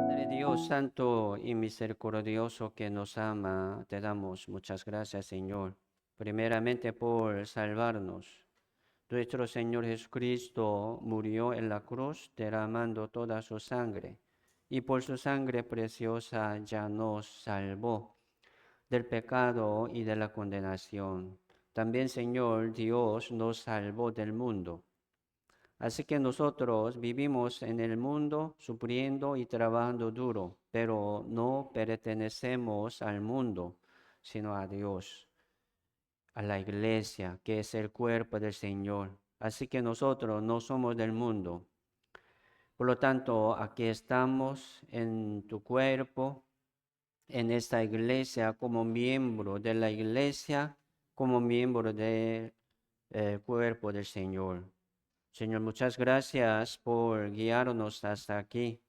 Padre Dios Santo y misericordioso que nos ama, te damos muchas gracias, Señor. Primeramente por salvarnos. Nuestro Señor Jesucristo murió en la cruz derramando toda su sangre y por su sangre preciosa ya nos salvó del pecado y de la condenación. También, Señor Dios, nos salvó del mundo. Así que nosotros vivimos en el mundo sufriendo y trabajando duro, pero no pertenecemos al mundo, sino a Dios, a la iglesia, que es el cuerpo del Señor. Así que nosotros no somos del mundo. Por lo tanto, aquí estamos en tu cuerpo, en esta iglesia, como miembro de la iglesia, como miembro del cuerpo del Señor. Señor, muchas gracias por guiarnos hasta aquí.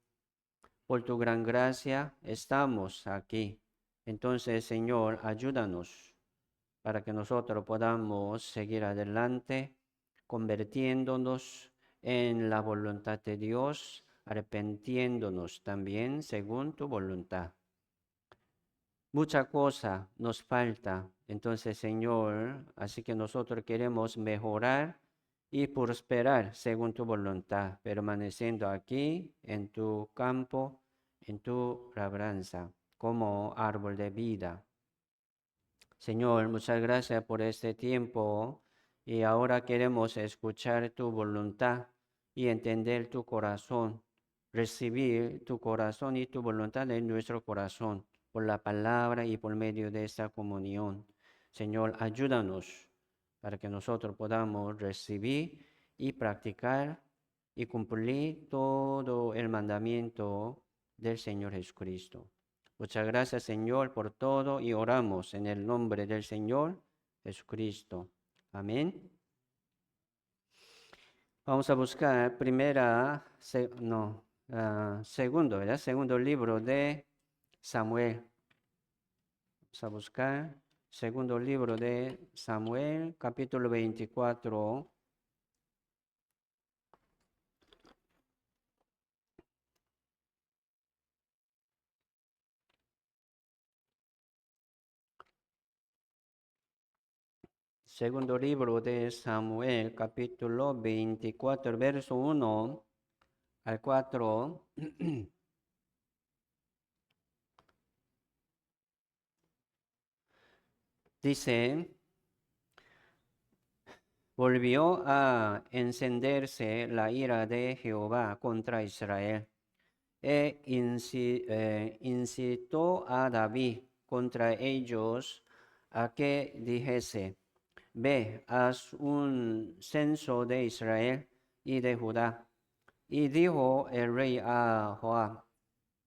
Por tu gran gracia estamos aquí. Entonces, Señor, ayúdanos para que nosotros podamos seguir adelante, convirtiéndonos en la voluntad de Dios, arrepintiéndonos también según tu voluntad. Mucha cosa nos falta, entonces, Señor, así que nosotros queremos mejorar y prosperar según tu voluntad, permaneciendo aquí en tu campo, en tu labranza, como árbol de vida. Señor, muchas gracias por este tiempo y ahora queremos escuchar tu voluntad y entender tu corazón, recibir tu corazón y tu voluntad en nuestro corazón por la palabra y por medio de esta comunión. Señor, ayúdanos para que nosotros podamos recibir y practicar y cumplir todo el mandamiento del Señor Jesucristo. Muchas gracias, Señor, por todo y oramos en el nombre del Señor Jesucristo. Amén. Vamos a buscar segundo, ¿verdad? Segundo libro de Samuel. Vamos a buscar segundo libro de Samuel, capítulo 24. Segundo libro de Samuel, capítulo 24, verso 1 al 4. Dice: volvió a encenderse la ira de Jehová contra Israel, incitó a David contra ellos a que dijese: ve, haz un censo de Israel y de Judá. Y dijo el rey a Joab,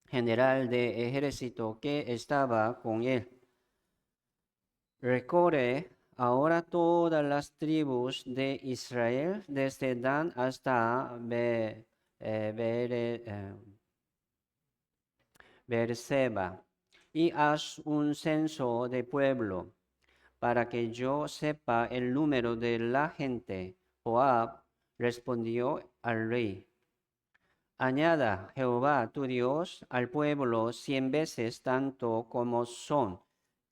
general de ejército, que estaba con él: recorre ahora todas las tribus de Israel, desde Dan hasta Beerseba, y haz un censo de pueblo, para que yo sepa el número de la gente. Joab respondió al rey: añada Jehová tu Dios al pueblo 100 veces tanto como son,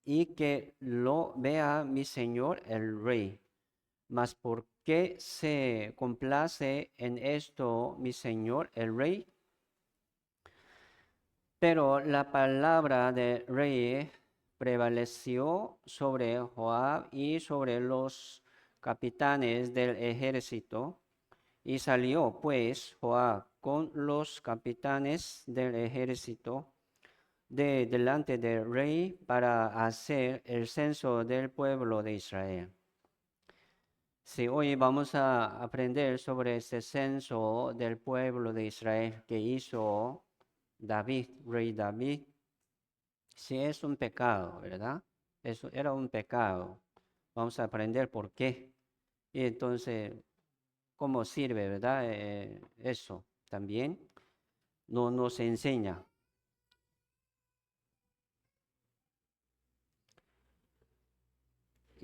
y que lo vea mi señor el rey. Mas ¿por qué se complace en esto mi señor el rey? Pero la palabra del rey prevaleció sobre Joab y sobre los capitanes del ejército. Y salió pues Joab con los capitanes del ejército de delante del rey para hacer el censo del pueblo de Israel. Sí, hoy vamos a aprender sobre este censo del pueblo de Israel que hizo David, rey David. Sí, es un pecado, ¿verdad? Eso era un pecado. Vamos a aprender por qué. Y entonces, ¿cómo sirve, verdad? Eso también no nos enseña.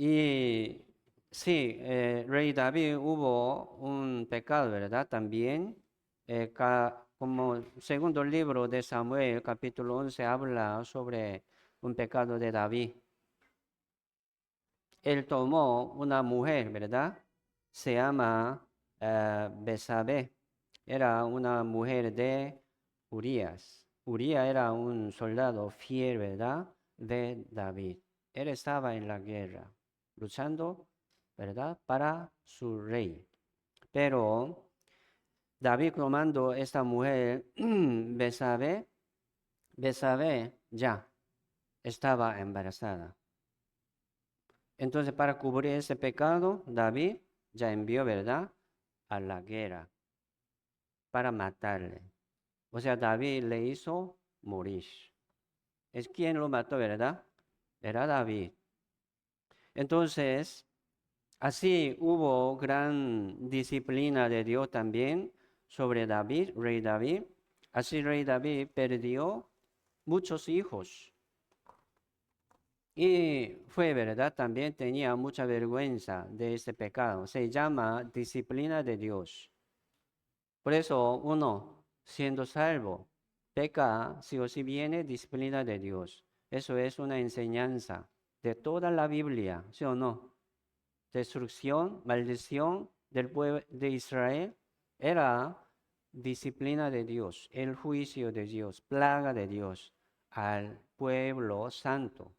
Y Sí, rey David hubo un pecado, ¿verdad? También, como segundo libro de Samuel, capítulo 11, habla sobre un pecado de David. Él tomó una mujer, ¿verdad? Se llama Betsabé. Era una mujer de Urías. Urías era un soldado fiel, ¿verdad? De David. Él estaba en la guerra, luchando, ¿verdad? Para su rey. Pero David tomando esta mujer, Betsabé, Betsabé ya estaba embarazada. Entonces, para cubrir ese pecado, David ya envió, ¿verdad?, a la guerra para matarle. O sea, David le hizo morir. ¿Es quien lo mató, verdad? Era David. Entonces, así hubo gran disciplina de Dios también sobre David, rey David. Así rey David perdió muchos hijos. Y fue verdad, también tenía mucha vergüenza de este pecado. Se llama disciplina de Dios. Por eso uno, siendo salvo, peca, si o si viene disciplina de Dios. Eso es una enseñanza de toda la Biblia, ¿sí o no? Destrucción, maldición del pueblo de Israel era disciplina de Dios, el juicio de Dios, plaga de Dios al pueblo santo.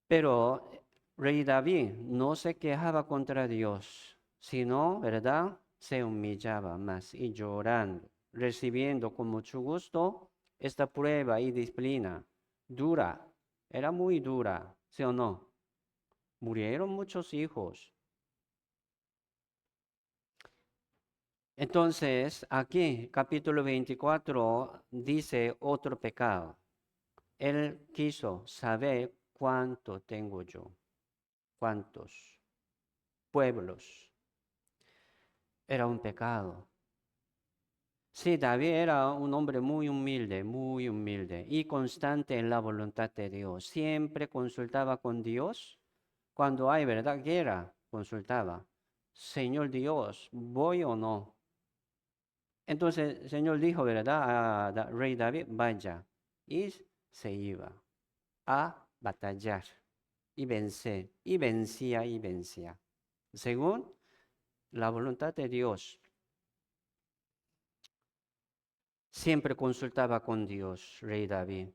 Pero rey David no se quejaba contra Dios, sino, ¿verdad? Se humillaba más y llorando, recibiendo con mucho gusto esta prueba y disciplina dura. Era muy dura, ¿sí o no? Murieron muchos hijos. Entonces, aquí, capítulo 24, dice otro pecado. Él quiso saber cuánto tengo yo, cuántos pueblos. Era un pecado. Sí, David era un hombre muy humilde y constante en la voluntad de Dios. Siempre consultaba con Dios. Cuando hay verdad guerra, consultaba. Señor Dios, ¿voy o no? Entonces el Señor dijo, ¿verdad? A rey David, vaya. Y se iba a batallar y vencer. Y vencía y vencía. Según la voluntad de Dios. Siempre consultaba con Dios, rey David.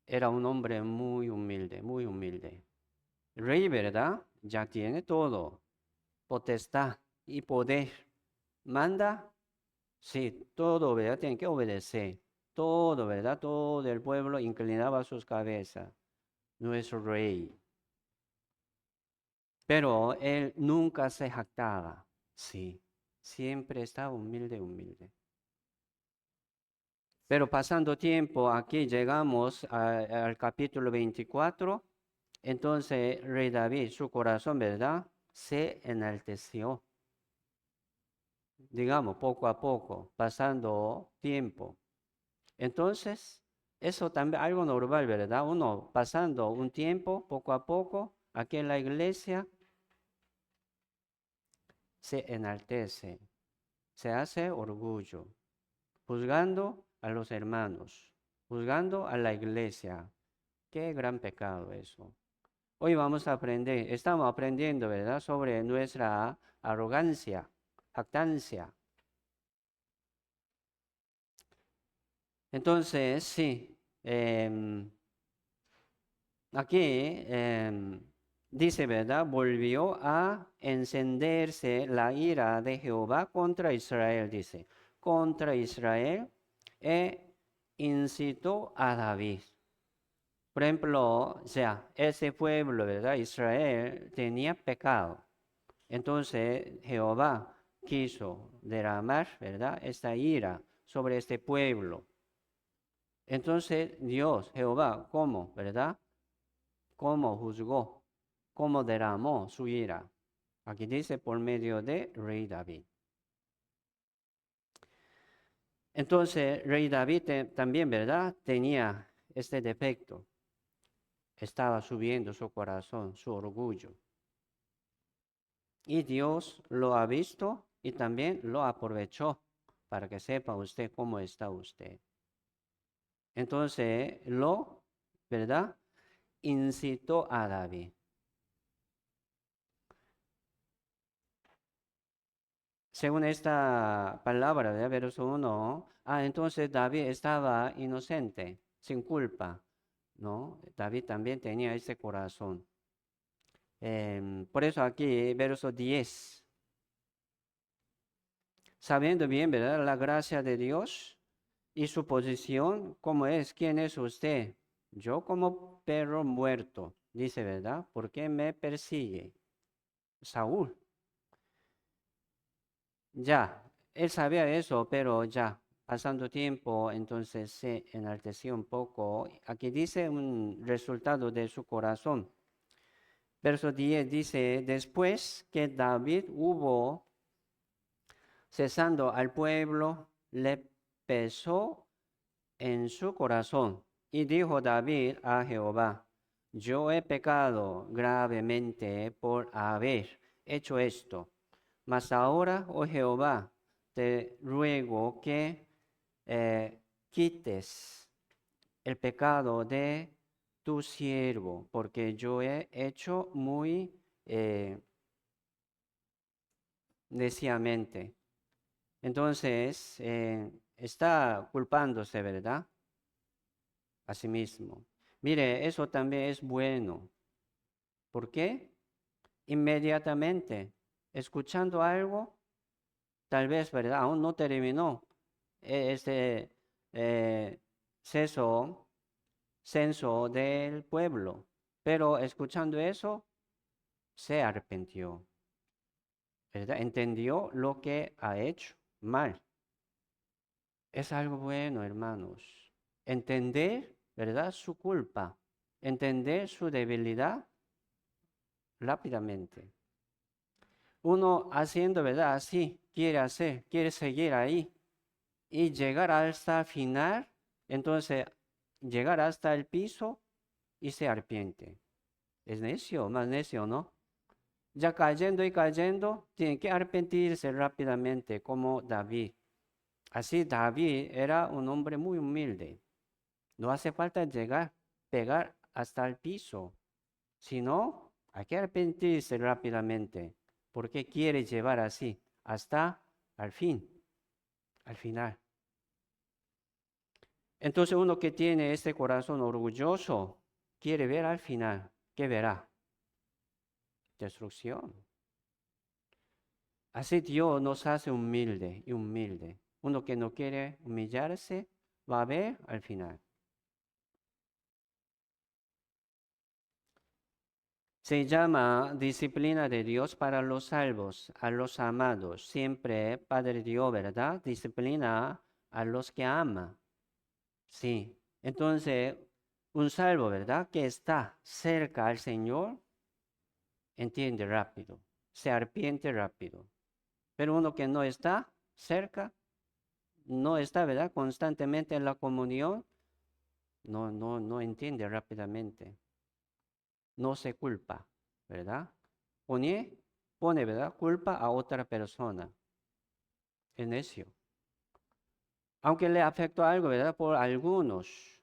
Era un hombre muy humilde, muy humilde. Rey, ¿verdad? Ya tiene todo, potestad y poder. Manda, sí, todo, ¿verdad? Tiene que obedecer. Todo, ¿verdad? Todo el pueblo inclinaba sus cabezas. Nuestro rey. Pero él nunca se jactaba. Sí, siempre estaba humilde, humilde. Pero pasando tiempo, aquí llegamos al capítulo 24. Entonces, rey David, su corazón, ¿verdad? Se enalteció. Digamos, poco a poco, pasando tiempo. Entonces, eso también algo normal, ¿verdad? Uno pasando un tiempo, poco a poco, aquí en la iglesia, se enaltece, se hace orgullo, juzgando a los hermanos, juzgando a la iglesia. Qué gran pecado eso. Hoy vamos a aprender, estamos aprendiendo, ¿verdad?, sobre nuestra arrogancia, jactancia. Entonces, sí, aquí dice, ¿verdad? Volvió a encenderse la ira de Jehová contra Israel, dice, contra Israel, e incitó a David. Por ejemplo, o sea, ese pueblo, ¿verdad? Israel tenía pecado. Entonces Jehová quiso derramar, ¿verdad?, esta ira sobre este pueblo. Entonces Dios, Jehová, ¿cómo, verdad? ¿Cómo juzgó? ¿Cómo derramó su ira? Aquí dice por medio de rey David. Entonces rey David también, ¿verdad?, tenía este defecto. estaba subiendo su corazón, su orgullo. Y Dios lo ha visto y también lo aprovechó para que sepa usted cómo está usted. Entonces, ¿verdad? Incitó a David. Según esta palabra de verso 1, entonces David estaba inocente, sin culpa, ¿no? David también tenía ese corazón. Por eso aquí, verso 10, sabiendo bien, ¿verdad? La gracia de Dios y su posición, ¿cómo es? ¿Quién es usted? Yo como perro muerto, dice, ¿verdad? ¿Por qué me persigue? Saúl. Ya, él sabía eso, pero ya, pasando tiempo, entonces se enalteció un poco. Aquí dice un resultado de su corazón. Verso 10 dice, después que David hubo cesando al pueblo, le pesó en su corazón. Y dijo David a Jehová, yo he pecado gravemente por haber hecho esto. Mas ahora, oh Jehová, te ruego que quites el pecado de tu siervo, porque yo he hecho muy neciamente. Entonces, está culpándose, ¿verdad? A sí mismo. Mire, eso también es bueno. ¿Por qué? Inmediatamente, escuchando algo, tal vez, ¿verdad? Aún no terminó este eh, censo, censo del pueblo, pero escuchando eso, se arrepintió, ¿verdad? Entendió lo que ha hecho mal. Es algo bueno, hermanos. Entender, ¿verdad? Su culpa, entender su debilidad rápidamente. Uno haciendo, ¿verdad? Así, quiere hacer, quiere seguir ahí y llegar hasta el final, entonces llegar hasta el piso y se arrepiente. Es necio, más necio, ¿no? Ya cayendo y cayendo, tiene que arrepentirse rápidamente, como David. Así David era un hombre muy humilde. No hace falta llegar, pegar hasta el piso, sino hay que arrepentirse rápidamente, porque quiere llevar así hasta al fin, al final. Entonces uno que tiene este corazón orgulloso quiere ver al final. ¿Qué verá? Destrucción. Así Dios nos hace humilde y humilde. Uno que no quiere humillarse va a ver al final. Se llama disciplina de Dios para los salvos, a los amados. Siempre Padre Dios, ¿verdad? Disciplina a los que ama. Sí. Entonces, un salvo, ¿verdad? Que está cerca al Señor, entiende rápido, se arrepiente rápido. Pero uno que no está cerca, no está, ¿verdad? Constantemente en la comunión, no entiende rápidamente. No se culpa, ¿verdad? Pone, ¿verdad? Culpa a otra persona. Es necio. Aunque le afectó algo, ¿verdad? Por algunos.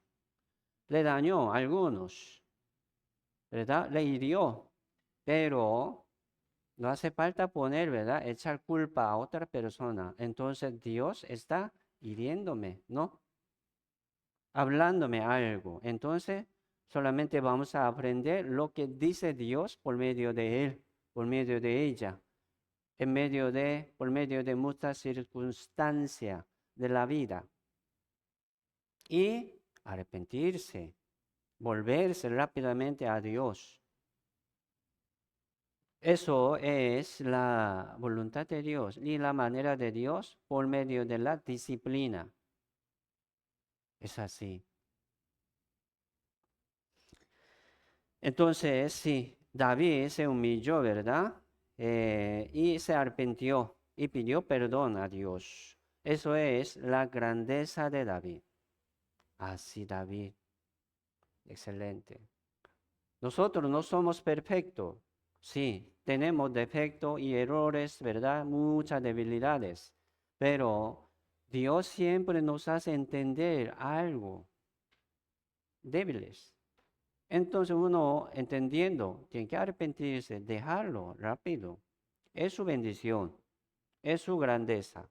Le dañó a algunos, ¿verdad? Le hirió. Pero no hace falta poner, ¿verdad? Echar culpa a otra persona. Entonces Dios está hiriéndome, ¿no? Hablándome algo. Entonces solamente vamos a aprender lo que dice Dios por medio de él, por medio de ella, por medio de muchas circunstancias de la vida. Y arrepentirse, volverse rápidamente a Dios. Eso es la voluntad de Dios y la manera de Dios por medio de la disciplina. Es así. Entonces, sí, David se humilló, ¿verdad? Y se arrepintió y pidió perdón a Dios. Eso es la grandeza de David. Así, David. Excelente. Nosotros no somos perfectos. Sí, tenemos defectos y errores, ¿verdad? Muchas debilidades. Pero Dios siempre nos hace entender algo débiles. Entonces uno entendiendo, tiene que arrepentirse, dejarlo rápido. Es su bendición, es su grandeza,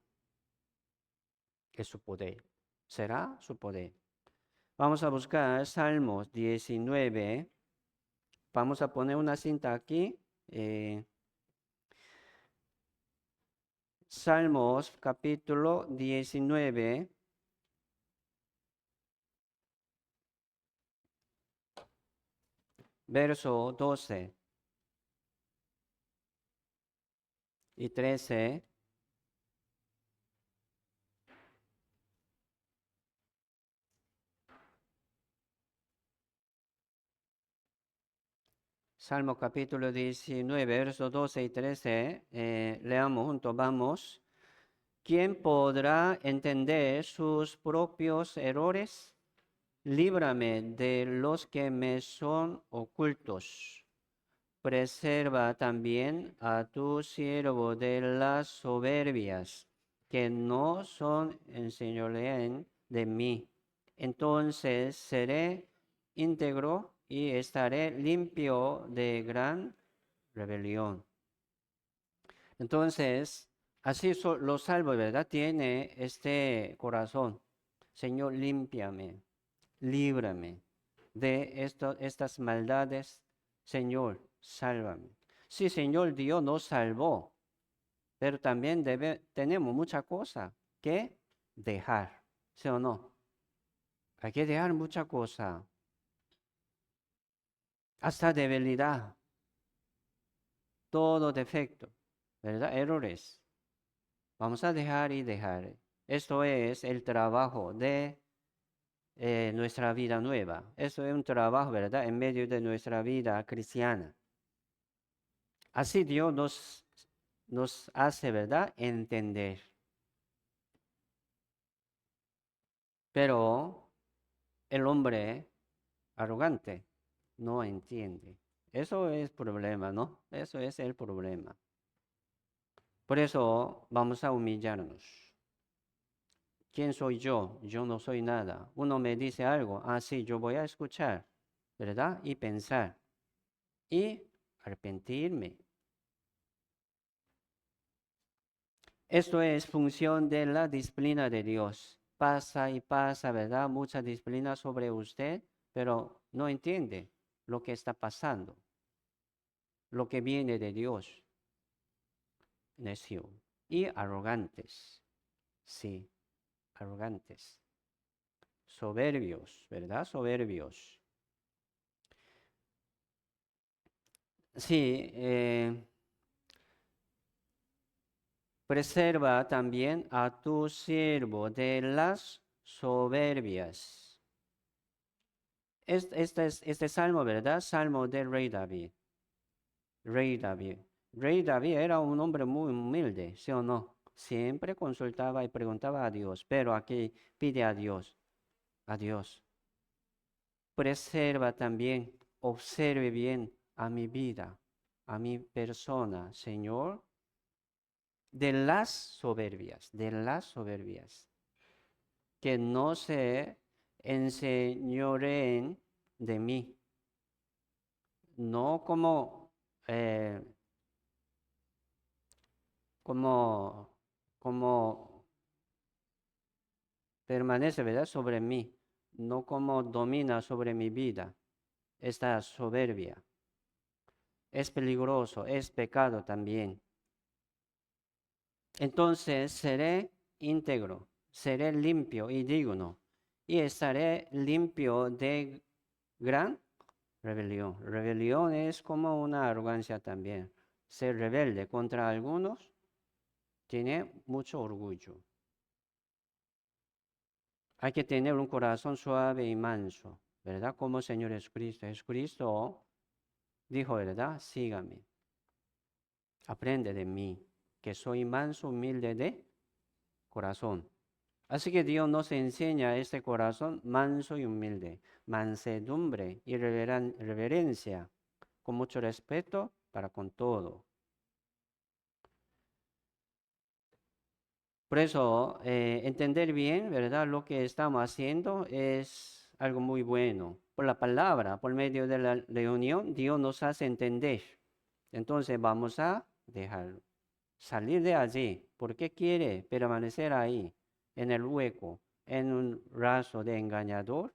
es su poder. Será su poder. Vamos a buscar Salmos 19. Vamos a poner una cinta aquí. Salmos capítulo 19. Verso 12 y 13. Salmo capítulo 19, versos 12 y 13. Leamos juntos, vamos. ¿Quién podrá entender sus propios errores? Líbrame de los que me son ocultos. Preserva también a tu siervo de las soberbias, que no son enseñorean de mí. Entonces seré íntegro y estaré limpio de gran rebelión. Entonces, así los salvos, ¿verdad? Tiene este corazón. Señor, límpiame, líbrame de estas maldades. Señor, sálvame. Sí, Señor, Dios nos salvó, pero también tenemos mucha cosa que dejar, ¿sí o no? Hay que dejar mucha cosa, hasta debilidad, todo defecto, ¿verdad? Errores. Vamos a dejar y dejar. Esto es el trabajo de nuestra vida nueva. Eso es un trabajo, ¿verdad? En medio de nuestra vida cristiana. Así Dios nos hace, ¿verdad? Entender. Pero el hombre arrogante no entiende. Eso es el problema, ¿no? Eso es el problema. Por eso vamos a humillarnos. ¿Quién soy yo? Yo no soy nada. Uno me dice algo, sí, yo voy a escuchar, ¿verdad? Y pensar y arrepentirme. Esto es función de la disciplina de Dios. Pasa y pasa, ¿verdad? Mucha disciplina sobre usted, pero no entiende lo que está pasando, lo que viene de Dios. Necio y arrogantes. Sí, arrogantes. Soberbios, ¿verdad? Soberbios. Sí, preserva también a tu siervo de las soberbias. Este salmo, ¿verdad? Salmo del rey David. Rey David. Rey David era un hombre muy humilde, ¿sí o no? Siempre consultaba y preguntaba a Dios, pero aquí pide a Dios, preserva también, observe bien a mi vida, a mi persona, Señor, de las soberbias, que no se enseñoreen de mí, no eh, como, como permanece, ¿verdad?, sobre mí, no como domina sobre mi vida, esta soberbia. Es peligroso, es pecado también. Entonces seré íntegro, seré limpio y digno, y estaré limpio de gran rebelión. Rebelión es como una arrogancia también. Ser rebelde contra algunos tiene mucho orgullo. Hay que tener un corazón suave y manso, ¿verdad? Como Señor Jesucristo. Jesucristo dijo, ¿verdad? Sígame, aprende de mí, que soy manso, humilde de corazón. Así que Dios nos enseña este corazón manso y humilde, mansedumbre y reverencia, con mucho respeto para con todo. Por eso, entender bien, ¿verdad? Lo que estamos haciendo es algo muy bueno. Por la palabra, por medio de la reunión, Dios nos hace entender. Entonces vamos a dejarlo. Salir de allí. ¿Por qué quiere permanecer ahí, en el hueco, en un raso de engañador?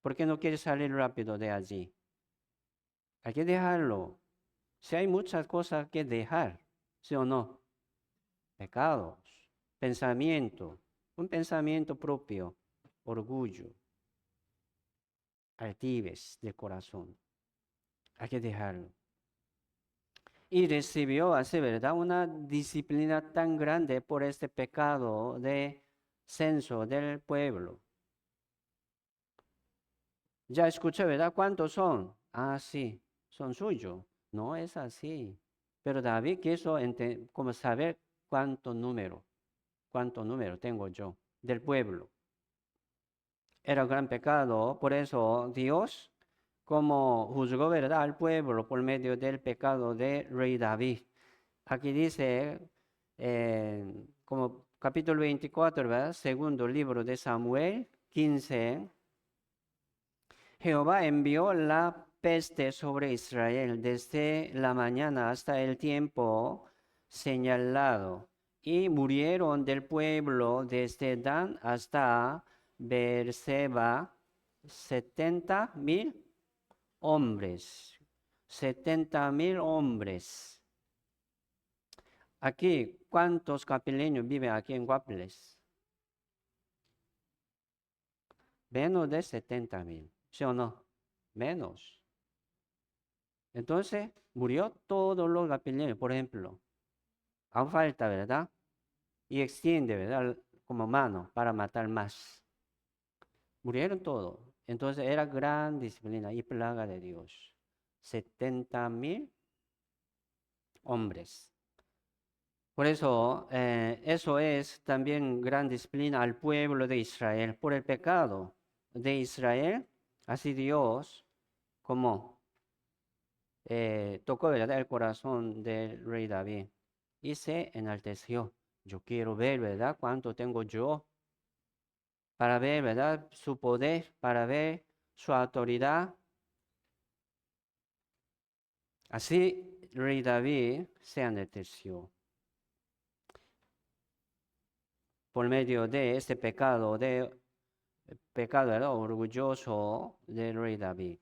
¿Por qué no quiere salir rápido de allí? Hay que dejarlo. Si hay muchas cosas que dejar, ¿sí o no? Pecados, pensamiento, un pensamiento propio, orgullo, altivez de corazón. Hay que dejarlo. Y recibió así, ¿verdad? Una disciplina tan grande por este pecado de censo del pueblo. Ya escuché, ¿verdad? ¿Cuántos son? Ah, sí, son suyos. No es así. Pero David quiso como saber cuánto número tengo yo del pueblo. Era un gran pecado, por eso Dios, como juzgó, ¿verdad?, al pueblo por medio del pecado de rey David. Aquí dice, como capítulo 24, ¿verdad? Segundo libro de Samuel 15. Jehová envió la peste sobre Israel desde la mañana hasta el tiempo señalado, y murieron del pueblo desde Dan hasta Beerseba 70,000 hombres. 70,000 hombres. Aquí, ¿cuántos capileños viven aquí en Guapiles? Menos de 70,000, ¿sí o no? Menos. Entonces, murió todos los capileños, por ejemplo. Aún falta, ¿verdad? Y extiende, ¿verdad? Como mano para matar más. Murieron todos. Entonces era gran disciplina y plaga de Dios. 70,000 hombres. Por eso, eso es también gran disciplina al pueblo de Israel. Por el pecado de Israel, así Dios, como tocó, ¿verdad?, el corazón del rey David y se enalteció. Yo quiero ver, ¿verdad?, cuánto tengo yo, para ver, ¿verdad?, su poder, para ver su autoridad. Así el rey David se enalteció por medio de este pecado, ¿verdad?, orgulloso del rey David.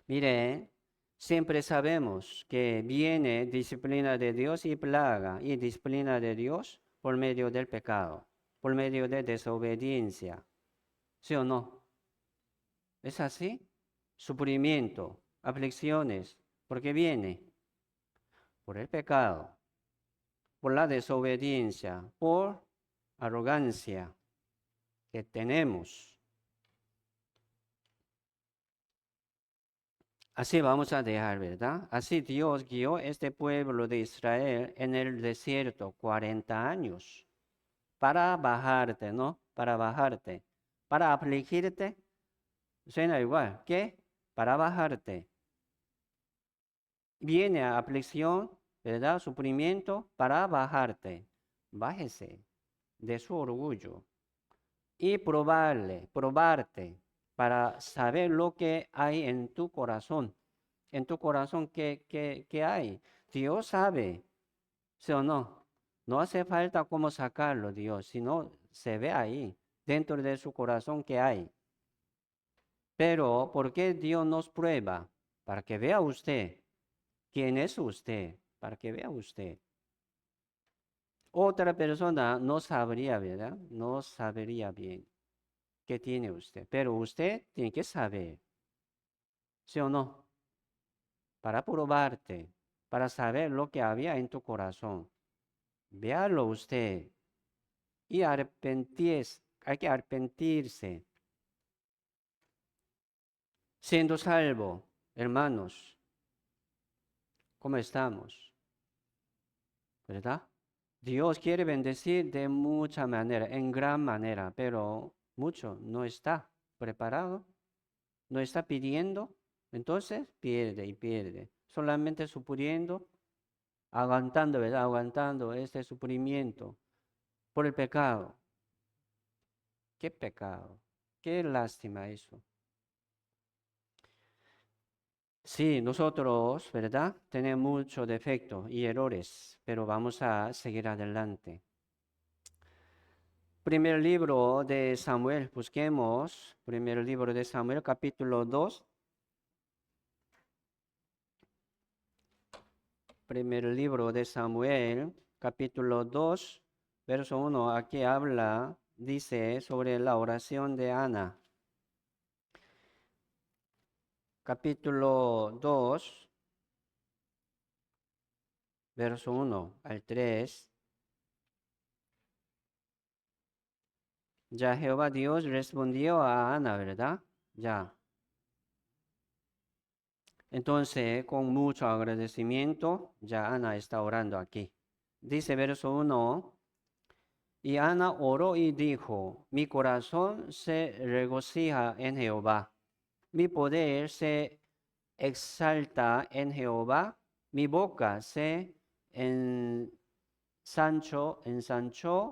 Mire, siempre sabemos que viene disciplina de Dios y plaga, y disciplina de Dios por medio del pecado, por medio de desobediencia. ¿Sí o no? ¿Es así? Sufrimiento, aflicciones, ¿por qué viene? Por el pecado, por la desobediencia, por arrogancia que tenemos. Así vamos a dejar, ¿verdad? Así Dios guió este pueblo de Israel en el desierto 40 años para bajarte, ¿no? Para bajarte, para afligirte. Suena igual, ¿qué? Para bajarte. Viene a aflicción, ¿verdad? Sufrimiento para bajarte. Bájese de su orgullo y probarte para saber lo que hay en tu corazón. En tu corazón, ¿qué hay? Dios sabe, ¿sí o no? No hace falta cómo sacarlo, Dios, sino se ve ahí, dentro de su corazón que hay. Pero, ¿por qué Dios nos prueba? Para que vea usted quién es usted, para que vea usted. Otra persona no sabría, ¿verdad? No sabría bien qué tiene usted, pero usted tiene que saber, ¿sí o no? Para probarte, para saber lo que había en tu corazón. Véalo usted y arrepentirse, hay que arrepentirse. Siendo salvo, hermanos, ¿cómo estamos? ¿Verdad? Dios quiere bendecir de mucha manera, en gran manera, pero mucho no está preparado, no está pidiendo, entonces pierde y pierde. Solamente sufriendo, aguantando, ¿verdad? Aguantando este sufrimiento por el pecado. ¿Qué pecado? Qué lástima eso. Sí, nosotros, ¿verdad? Tenemos muchos defectos y errores, pero vamos a seguir adelante. Primer libro de Samuel, busquemos. Primer libro de Samuel, capítulo 2. Primer libro de Samuel, capítulo 2, verso 1. Aquí habla, dice sobre la oración de Ana. Capítulo 2, verso 1 al 3. Ya Jehová Dios respondió a Ana, ¿verdad? Ya. Entonces, con mucho agradecimiento, ya Ana está orando aquí. Dice verso 1, y Ana oró y dijo, mi corazón se regocija en Jehová, mi poder se exalta en Jehová, mi boca se ensanchó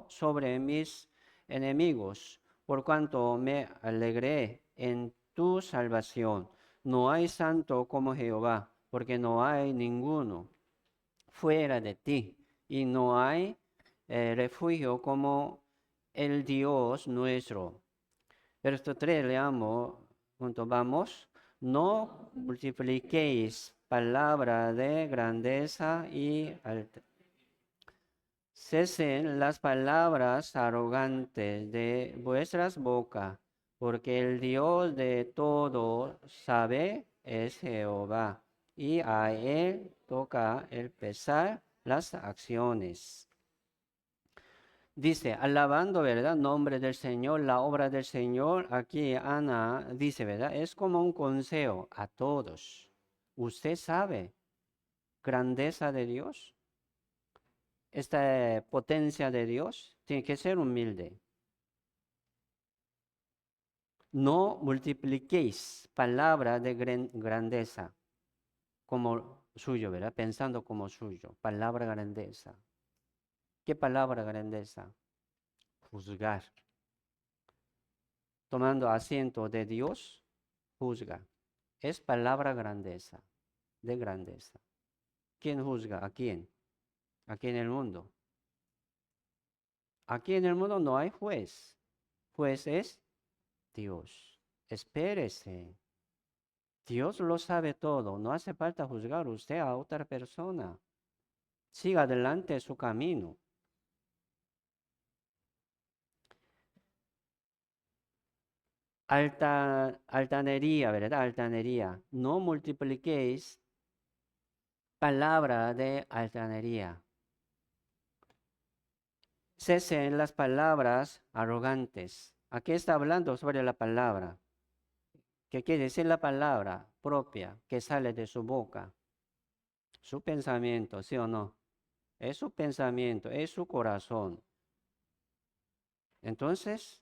sobre mis enemigos, por cuanto me alegré en tu salvación. No hay santo como Jehová, porque no hay ninguno fuera de ti, y no hay refugio como el Dios nuestro. Verso 3, leamos juntos, vamos. No multipliquéis palabra de grandeza y alta. Cesen las palabras arrogantes de vuestras bocas, porque el Dios de todo sabe es Jehová, y a él toca el pesar las acciones. Dice, alabando, ¿verdad? Nombre del Señor, la obra del Señor. Aquí Ana dice, ¿verdad? Es como un consejo a todos. Usted sabe grandeza de Dios, esta potencia de Dios, tiene que ser humilde. No multipliquéis palabra de grandeza como suyo, ¿verdad? Pensando como suyo. Palabra grandeza. ¿Qué palabra grandeza? Juzgar. Tomando asiento de Dios, juzga. Es palabra grandeza, de grandeza. ¿Quién juzga? ¿A quién? Aquí en el mundo. Aquí en el mundo no hay juez. Juez es Dios. Espérese. Dios lo sabe todo. No hace falta juzgar usted a otra persona. Siga adelante su camino. Altanería, ¿verdad? Altanería. No multipliquéis palabra de altanería. Cesen las palabras arrogantes. Aquí está hablando sobre la palabra. ¿Qué quiere decir la palabra propia que sale de su boca? Su pensamiento, ¿sí o no? Es su pensamiento, es su corazón. Entonces,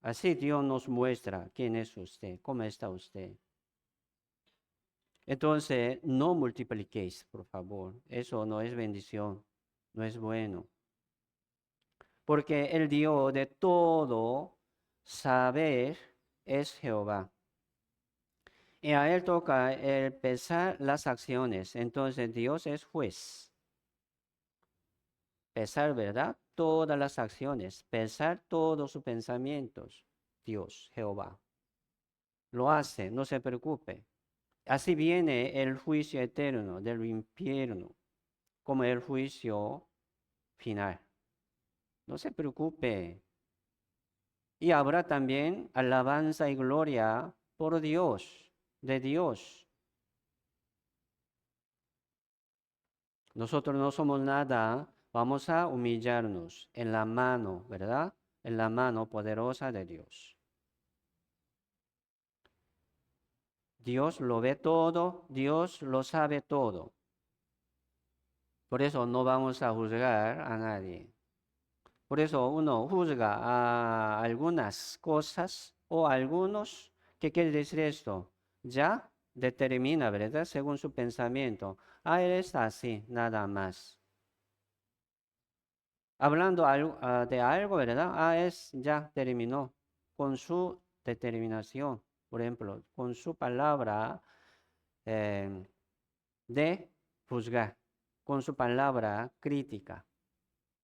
así Dios nos muestra quién es usted, cómo está usted. Entonces, no multipliquéis, por favor. Eso no es bendición, no es bueno. Porque el Dios de todo saber es Jehová. Y a él toca el pesar las acciones. Entonces, Dios es juez. Pesar, ¿verdad? Todas las acciones, pesar todos sus pensamientos. Dios, Jehová. Lo hace, no se preocupe. Así viene el juicio eterno del infierno, como el juicio final. No se preocupe. Y habrá también alabanza y gloria por Dios, de Dios. Nosotros no somos nada, vamos a humillarnos en la mano, ¿verdad? En la mano poderosa de Dios. Dios lo ve todo, Dios lo sabe todo. Por eso no vamos a juzgar a nadie. Por eso uno juzga a algunas cosas o a algunos. ¿Qué quiere decir esto? Ya determina, ¿verdad? Según su pensamiento. Ah, él es así, nada más. Hablando de algo, ¿verdad? Ah, ya terminó con su determinación, por ejemplo, con su palabra eh, de juzgar, con su palabra crítica.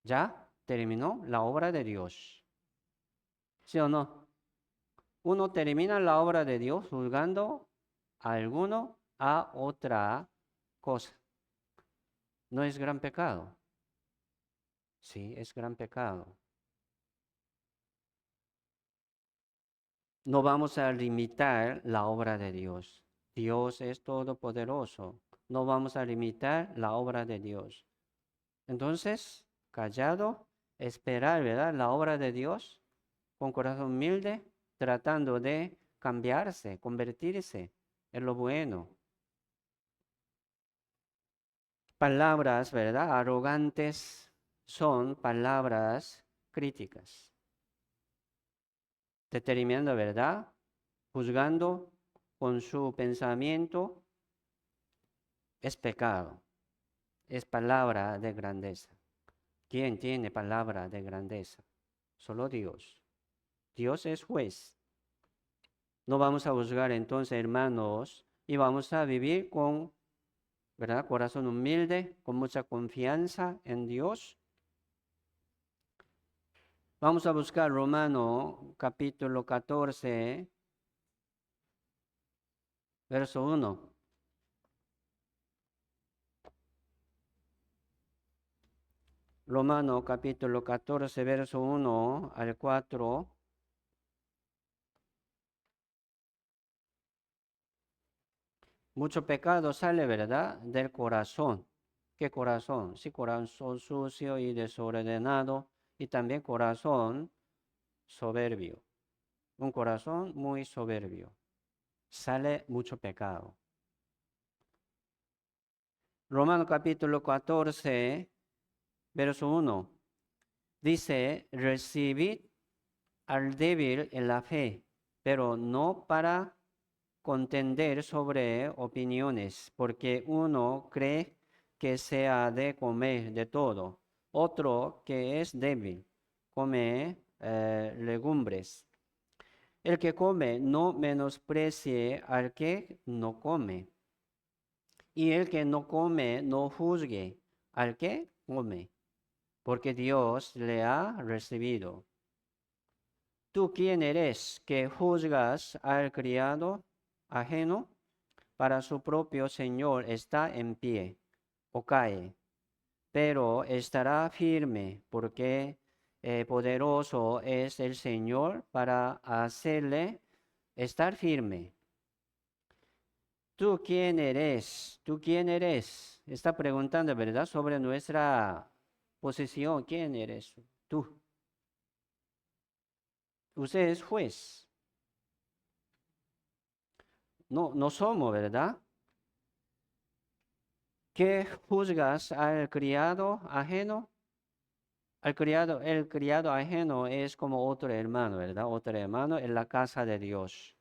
Ya terminó la obra de Dios. ¿Sí o no? Uno termina la obra de Dios juzgando a alguno a otra cosa. ¿No es gran pecado? Sí, es gran pecado. No vamos a limitar la obra de Dios. Dios es todopoderoso. No vamos a limitar la obra de Dios. Entonces, callado, esperar, ¿verdad? La obra de Dios con corazón humilde, tratando de cambiarse, convertirse en lo bueno. Palabras, ¿verdad? Arrogantes son palabras críticas, determinando, ¿verdad? Juzgando con su pensamiento es pecado, es palabra de grandeza. ¿Quién tiene palabra de grandeza? Solo Dios. Dios es juez. No vamos a juzgar entonces, hermanos, y vamos a vivir con, ¿verdad? Corazón humilde, con mucha confianza en Dios. Vamos a buscar Romano capítulo 14, verso 1. Romano capítulo 14, verso 1 al 4. Mucho pecado sale, ¿verdad? Del corazón. ¿Qué corazón? Sí, corazón sucio y desordenado y también corazón soberbio. Un corazón muy soberbio. Sale mucho pecado. Romano capítulo 14, verso 1. Dice, recibid al débil en la fe, pero no para contender sobre opiniones, porque uno cree que se ha de comer de todo, otro que es débil, come legumbres. El que come no menosprecie al que no come, y el que no come no juzgue al que come, porque Dios le ha recibido. ¿Tú quién eres que juzgas al criado ajeno? Para su propio Señor está en pie o cae, pero estará firme porque poderoso es el Señor para hacerle estar firme. ¿Tú quién eres? ¿Tú quién eres? Está preguntando, ¿verdad? Sobre nuestra posición. ¿Quién eres? Tú. Usted es juez. No, no somos, ¿verdad? ¿Qué juzgas al criado ajeno? El criado ajeno es como otro hermano, ¿verdad? Otro hermano en la casa de Dios.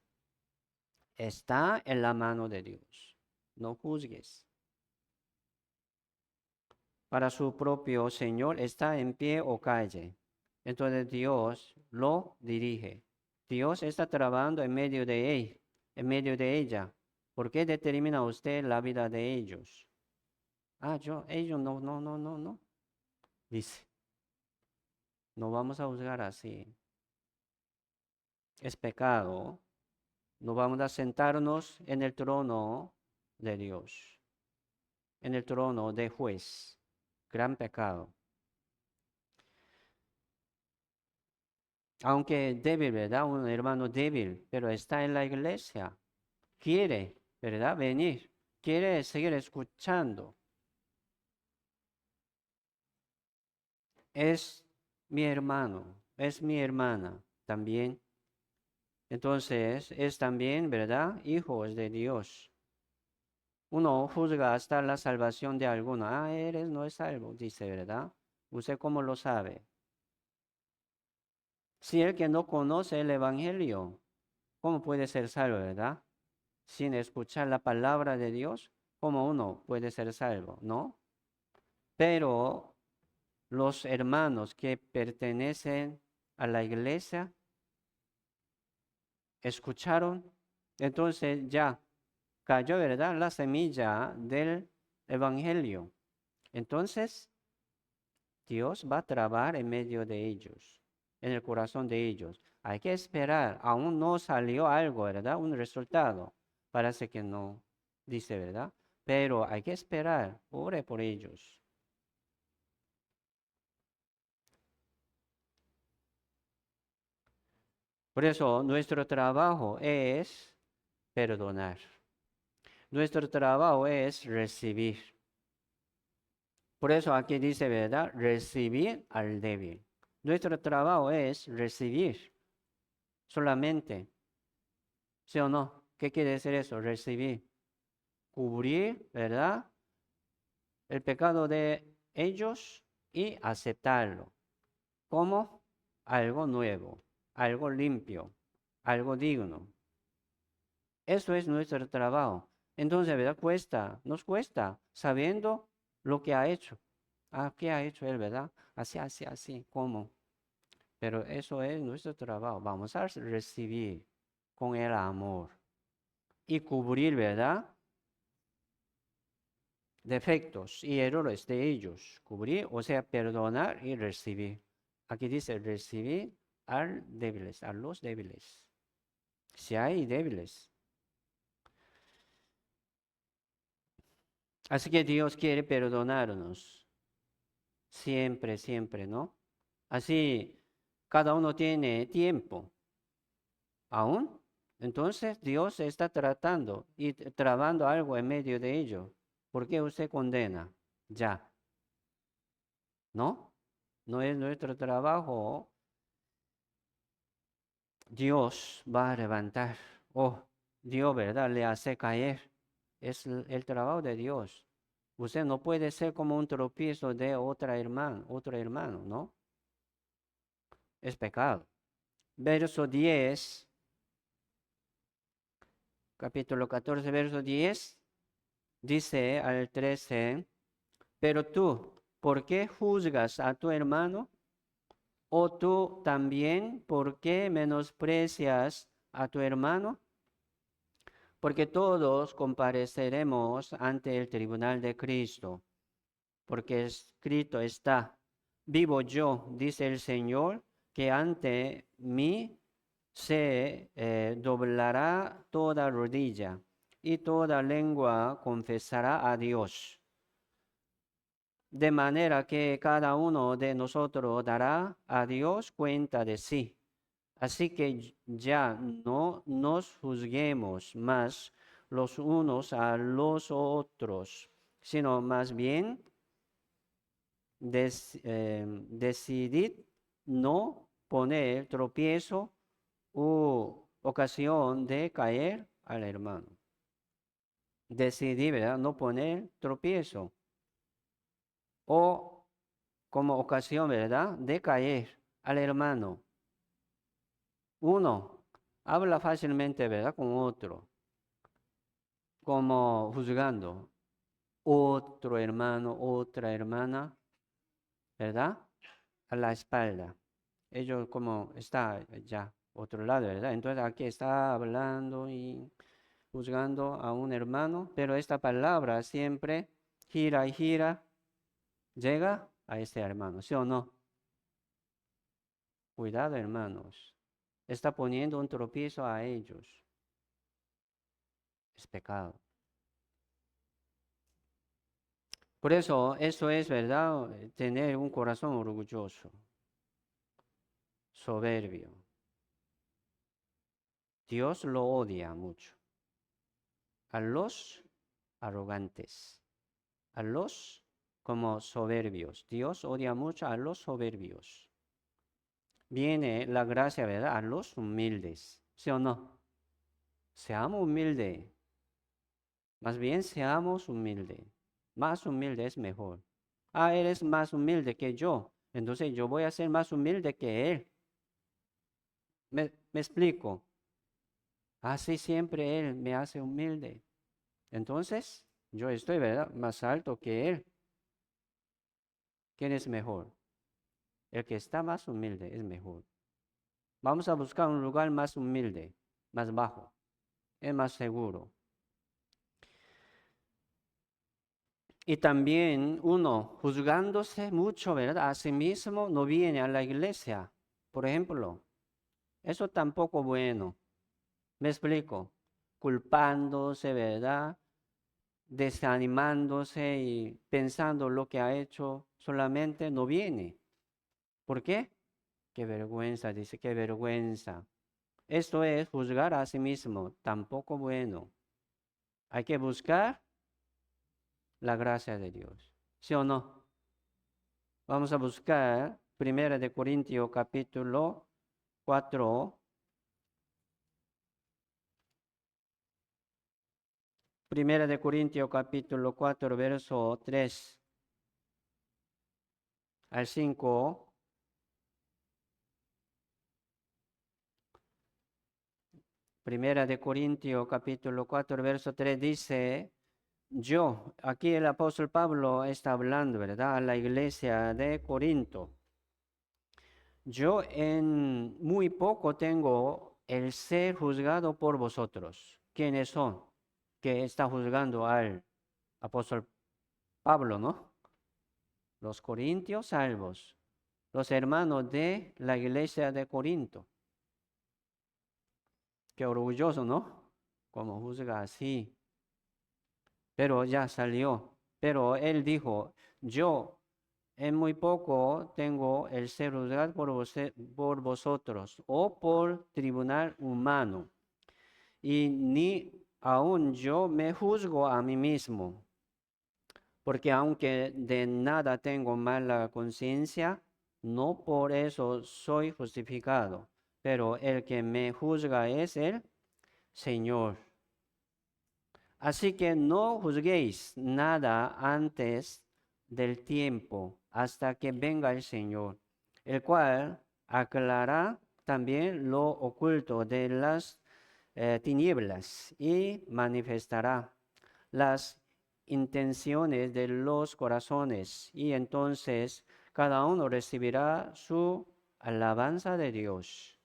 Está en la mano de Dios. No juzgues. Para su propio Señor está en pie o calle. Entonces Dios lo dirige. Dios está trabajando en medio de él, en medio de ella. ¿Por qué determina usted la vida de ellos? Ah, ellos no. Dice, no vamos a juzgar así. Es pecado. No vamos a sentarnos en el trono de Dios, en el trono de juez. Gran pecado. Aunque débil, ¿verdad? Un hermano débil, pero está en la iglesia. Quiere, ¿verdad? Venir. Quiere seguir escuchando. Es mi hermano, es mi hermana también. Entonces, es también, ¿verdad? Hijos de Dios. Uno juzga hasta la salvación de alguno. Ah, eres no es salvo, dice, ¿verdad? ¿Usted cómo lo sabe? Si el que no conoce el Evangelio, ¿cómo puede ser salvo, verdad? Sin escuchar la palabra de Dios, ¿cómo uno puede ser salvo? ¿No? Pero los hermanos que pertenecen a la iglesia escucharon, entonces ya cayó, ¿verdad? La semilla del Evangelio. Entonces, Dios va a trabajar en medio de ellos, en el corazón de ellos. Hay que esperar, aún no salió algo, ¿verdad? Un resultado. Parece que no, dice, ¿verdad? Pero hay que esperar, ore por ellos. Por eso nuestro trabajo es perdonar. Nuestro trabajo es recibir. Por eso aquí dice, ¿verdad? Recibir al débil. Nuestro trabajo es recibir solamente. ¿Sí o no? ¿Qué quiere decir eso? Recibir. Cubrir, ¿verdad? El pecado de ellos y aceptarlo como algo nuevo, algo limpio, algo digno. Eso es nuestro trabajo. Entonces, ¿verdad? Nos cuesta, sabiendo lo que ha hecho. Ah, ¿qué ha hecho él, verdad? Así, así, así, ¿cómo? Pero eso es nuestro trabajo. Vamos a recibir con el amor y cubrir, ¿verdad? Defectos y errores de ellos. Cubrir, o sea, perdonar y recibir. Aquí dice recibir a los débiles. Si hay débiles. Así que Dios quiere perdonarnos. Siempre, siempre, ¿no? Así, cada uno tiene tiempo. ¿Aún? Entonces Dios está tratando y trabando algo en medio de ello. ¿Por qué usted condena? Ya, ¿no? No es nuestro trabajo. Dios va a levantar. Oh, Dios, ¿verdad? Le hace caer. Es el trabajo de Dios. Usted no puede ser como un tropiezo de otro hermano, ¿no? Es pecado. Verso 10, capítulo 14, verso 10, dice al 13, pero tú, ¿por qué juzgas a tu hermano? ¿O tú también, por qué menosprecias a tu hermano? Porque todos compareceremos ante el tribunal de Cristo, porque escrito está, vivo yo, dice el Señor, que ante mí se doblará toda rodilla y toda lengua confesará a Dios. De manera que cada uno de nosotros dará a Dios cuenta de sí. Así que ya no nos juzguemos más los unos a los otros, sino más bien decidid no poner tropiezo u ocasión de caer al hermano. Decidid, ¿verdad? No poner tropiezo o como ocasión, ¿verdad? De caer al hermano. Uno habla fácilmente, ¿verdad? Con otro, como juzgando. Otro hermano, otra hermana, ¿verdad? A la espalda. Ellos como está ya otro lado, ¿verdad? Entonces aquí está hablando y juzgando a un hermano, pero esta palabra siempre gira y gira, llega a este hermano, ¿sí o no? Cuidado, hermanos. Está poniendo un tropiezo a ellos. Es pecado. Por eso es, ¿verdad? Tener un corazón orgulloso, soberbio. Dios lo odia mucho. A los arrogantes, a los como soberbios. Dios odia mucho a los soberbios. Viene la gracia, ¿verdad? A los humildes, ¿sí o no? Seamos humildes. Más bien seamos humildes. Más humilde es mejor. Ah, él es más humilde que yo. Entonces yo voy a ser más humilde que él. ¿Me explico? Así siempre él me hace humilde. Entonces yo estoy, ¿verdad? Más alto que él. ¿Quién es mejor? El que está más humilde es mejor. Vamos a buscar un lugar más humilde, más bajo. Es más seguro. Y también uno juzgándose mucho, ¿verdad? A sí mismo no viene a la iglesia. Por ejemplo, eso tampoco bueno. Me explico. Culpándose, ¿verdad? Desanimándose y pensando lo que ha hecho, solamente no viene. ¿Por qué? Qué vergüenza, dice, qué vergüenza. Esto es juzgar a sí mismo, tampoco bueno. Hay que buscar la gracia de Dios. ¿Sí o no? Vamos a buscar 1 Corintios capítulo 4. 1 Corintios capítulo 4, verso 3 al 5. Primera de Corintios capítulo 4, verso 3 dice, aquí el apóstol Pablo está hablando, ¿verdad? A la iglesia de Corinto. Yo en muy poco tengo el ser juzgado por vosotros. ¿Quiénes son? Que está juzgando al apóstol Pablo, ¿no? Los corintios salvos, los hermanos de la iglesia de Corinto. Qué orgulloso, ¿no? Como juzga así. Pero ya salió. Pero él dijo, yo en muy poco tengo el ser juzgado por vosotros o por tribunal humano. Y ni aun yo me juzgo a mí mismo, porque aunque de nada tengo mala conciencia, no por eso soy justificado, pero el que me juzga es el Señor. Así que no juzguéis nada antes del tiempo, hasta que venga el Señor, el cual aclarará también lo oculto de las tinieblas y manifestará las intenciones de los corazones, y entonces cada uno recibirá su alabanza de Dios.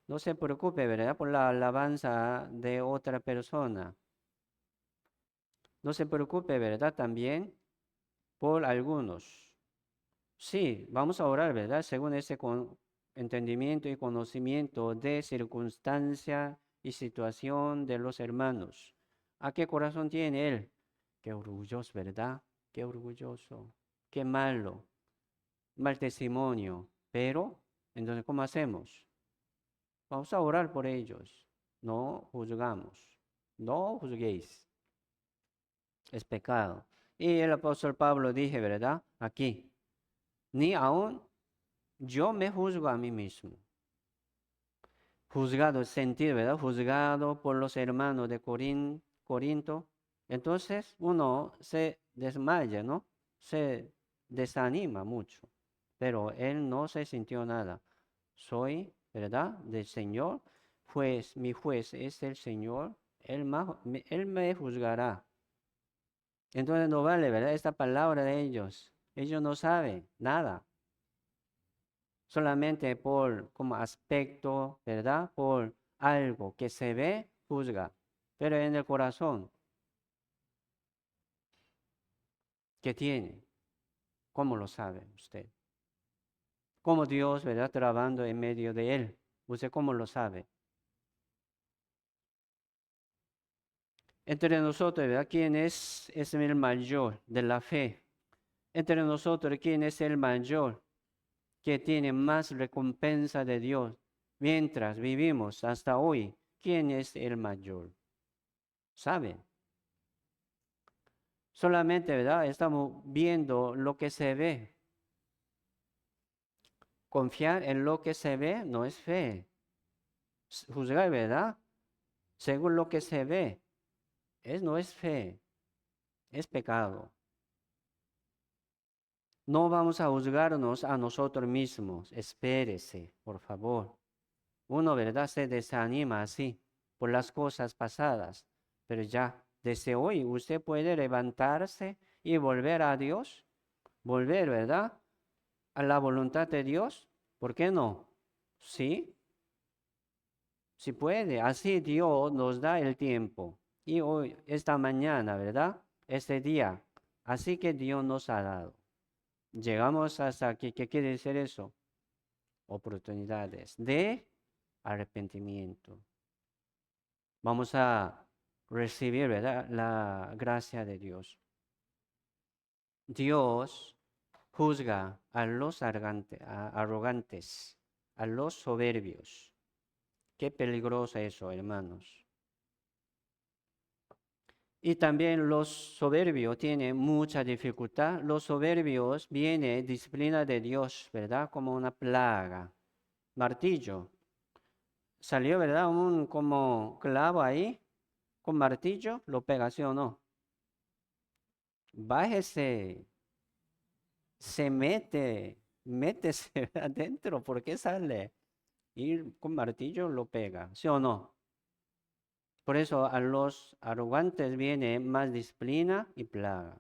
No se preocupe, ¿verdad? Por la alabanza de otra persona. No se preocupe, ¿verdad? También por algunos. Sí, vamos a orar, ¿verdad? Según ese entendimiento y conocimiento de circunstancia y situación de los hermanos. ¿A qué corazón tiene él? Qué orgulloso, ¿verdad? Qué orgulloso. Qué malo. Mal testimonio. Pero, entonces, ¿cómo hacemos? Vamos a orar por ellos. No juzgamos. No juzguéis. Es pecado. Y el apóstol Pablo dije, ¿verdad? Aquí, ni aún yo me juzgo a mí mismo. Juzgado, sentir, ¿verdad? Juzgado por los hermanos de Corinto. Entonces uno se desmaya, ¿no? Se desanima mucho. Pero él no se sintió nada. Soy, ¿verdad? Del Señor. Pues mi juez es el Señor. Él me juzgará. Entonces no vale, ¿verdad? Esta palabra de ellos. Ellos no saben nada. Solamente por como aspecto, ¿verdad? Por algo que se ve, juzga. Pero en el corazón, ¿qué tiene? ¿Cómo lo sabe usted? ¿Cómo Dios, ¿verdad? Trabajando en medio de él. ¿Usted cómo lo sabe? Entre nosotros, ¿verdad? ¿Quién es el mayor de la fe? Entre nosotros, ¿quién es el mayor que tiene más recompensa de Dios? Mientras vivimos hasta hoy, ¿quién es el mayor? ¿Saben? Solamente, ¿verdad? Estamos viendo lo que se ve. Confiar en lo que se ve no es fe. Juzgar, ¿verdad? Según lo que se ve. No es fe, es pecado. No vamos a juzgarnos a nosotros mismos. Espérese, por favor. Uno, ¿verdad? Se desanima así por las cosas pasadas. Pero ya, desde hoy usted puede levantarse y volver a Dios. Volver, ¿verdad? A la voluntad de Dios. ¿Por qué no? Sí, sí puede. Así Dios nos da el tiempo. Y hoy, esta mañana, ¿verdad? Este día. Así que Dios nos ha dado. Llegamos hasta aquí. ¿Qué quiere decir eso? Oportunidades de arrepentimiento. Vamos a recibir, ¿verdad? La gracia de Dios. Dios juzga a los arrogantes, a los soberbios. Qué peligroso eso, hermanos. Y también los soberbios tienen mucha dificultad. Los soberbios viene disciplina de Dios, ¿verdad? Como una plaga. Martillo. Salió, ¿verdad? Un como clavo ahí, con martillo, lo pega, ¿sí o no? Bájese, se métese adentro, ¿por qué sale? Y con martillo lo pega, ¿sí o no? Por eso a los arrogantes viene más disciplina y plaga.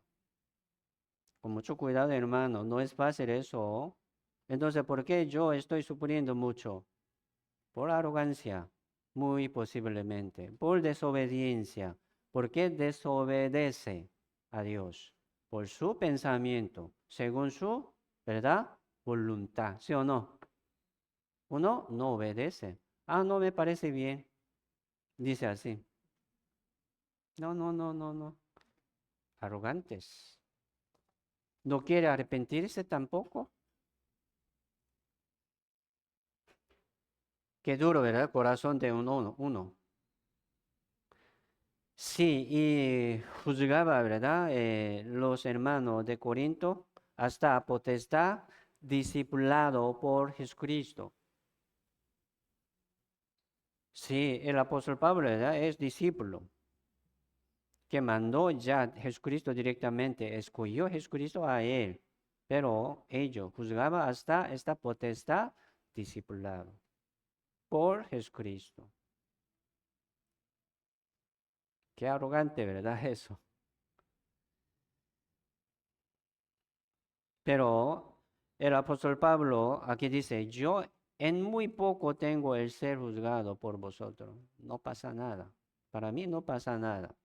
Con mucho cuidado, hermano, no es fácil eso. Entonces, ¿por qué yo estoy sufriendo mucho? Por arrogancia, muy posiblemente, por desobediencia. ¿Por qué desobedece a Dios? Por su pensamiento, según su, ¿verdad? Voluntad, ¿sí o no? Uno no obedece. Ah, no me parece bien. Dice así. No, no, no, no, no. Arrogantes. No quiere arrepentirse tampoco. Qué duro, ¿verdad? El corazón de uno. Sí, y juzgaba, ¿verdad? Los hermanos de Corinto hasta potestad discipulado por Jesucristo. Sí, el apóstol Pablo, ¿verdad? Es discípulo que mandó ya Jesucristo directamente, escogió Jesucristo a él, pero ellos juzgaba hasta esta potestad discipulado por Jesucristo. Qué arrogante, ¿verdad? Eso. Pero el apóstol Pablo aquí dice, yo en muy poco tengo el ser juzgado por vosotros. No pasa nada. Para mí no pasa nada.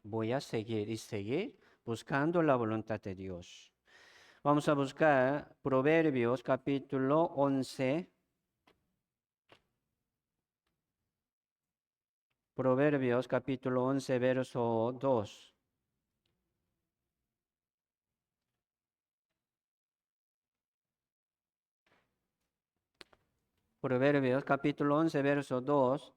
Voy a seguir y seguir buscando la voluntad de Dios. Vamos a buscar Proverbios capítulo 11. Proverbios capítulo 11, verso 2. Proverbios capítulo 11, verso 2.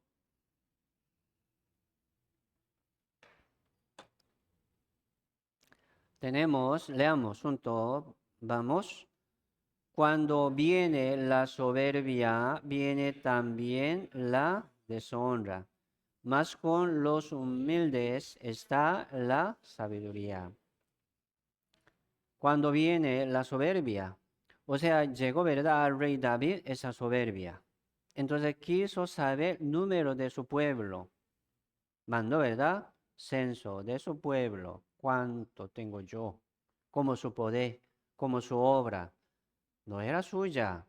Leamos junto, vamos. Cuando viene la soberbia, viene también la deshonra, mas con los humildes está la sabiduría. Cuando viene la soberbia, o sea, llegó, ¿verdad?, al rey David esa soberbia. Entonces quiso saber el número de su pueblo. Mandó, ¿verdad?, censo de su pueblo. ¿Cuánto tengo yo? Como su poder, como su obra. No era suya,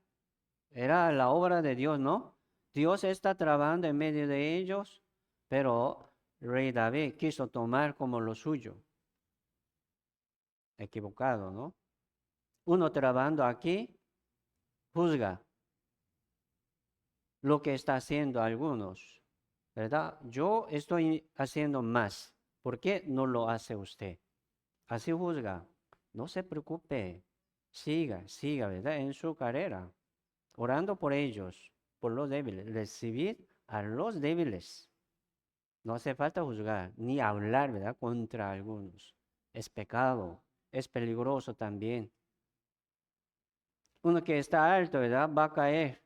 era la obra de Dios, ¿no? Dios está trabajando en medio de ellos, pero rey David quiso tomar como lo suyo. Equivocado, ¿no? Uno trabajando aquí juzga lo que está haciendo algunos, ¿verdad? Yo estoy haciendo más. ¿Por qué no lo hace usted? Así juzga. No se preocupe. Siga, ¿verdad? En su carrera, orando por ellos, por los débiles. Recibir a los débiles. No hace falta juzgar ni hablar, ¿verdad?, contra algunos. Es pecado, es peligroso también. Uno que está alto, ¿verdad?, va a caer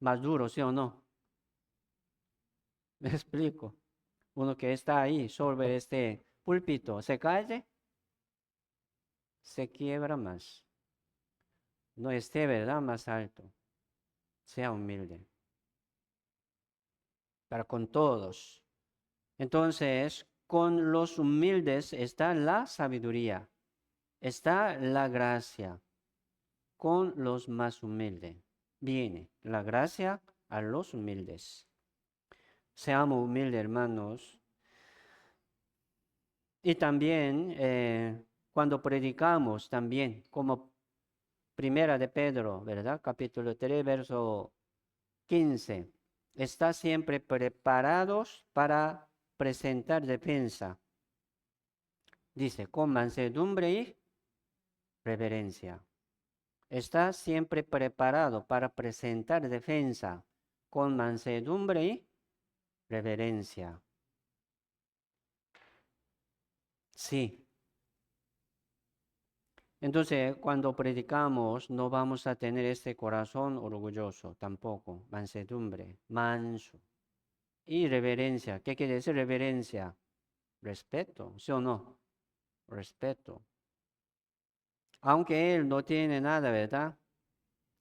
más duro, ¿sí o no? Me explico. Uno que está ahí sobre este púlpito se cae, se quiebra más. No esté, ¿verdad? Más alto. Sea humilde. Para con todos. Entonces, con los humildes está la sabiduría, está la gracia. Con los más humildes viene la gracia a los humildes. Seamos humildes, hermanos. Y también cuando predicamos, también como Primera de Pedro, ¿verdad? Capítulo 3, verso 15. Está siempre preparados para presentar defensa. Dice, con mansedumbre y reverencia. Está siempre preparado para presentar defensa con mansedumbre y reverencia. Sí. Entonces, cuando predicamos, no vamos a tener este corazón orgulloso tampoco. Mansedumbre, manso. Y reverencia. ¿Qué quiere decir reverencia? Respeto, ¿sí o no? Respeto. Aunque él no tiene nada, ¿verdad?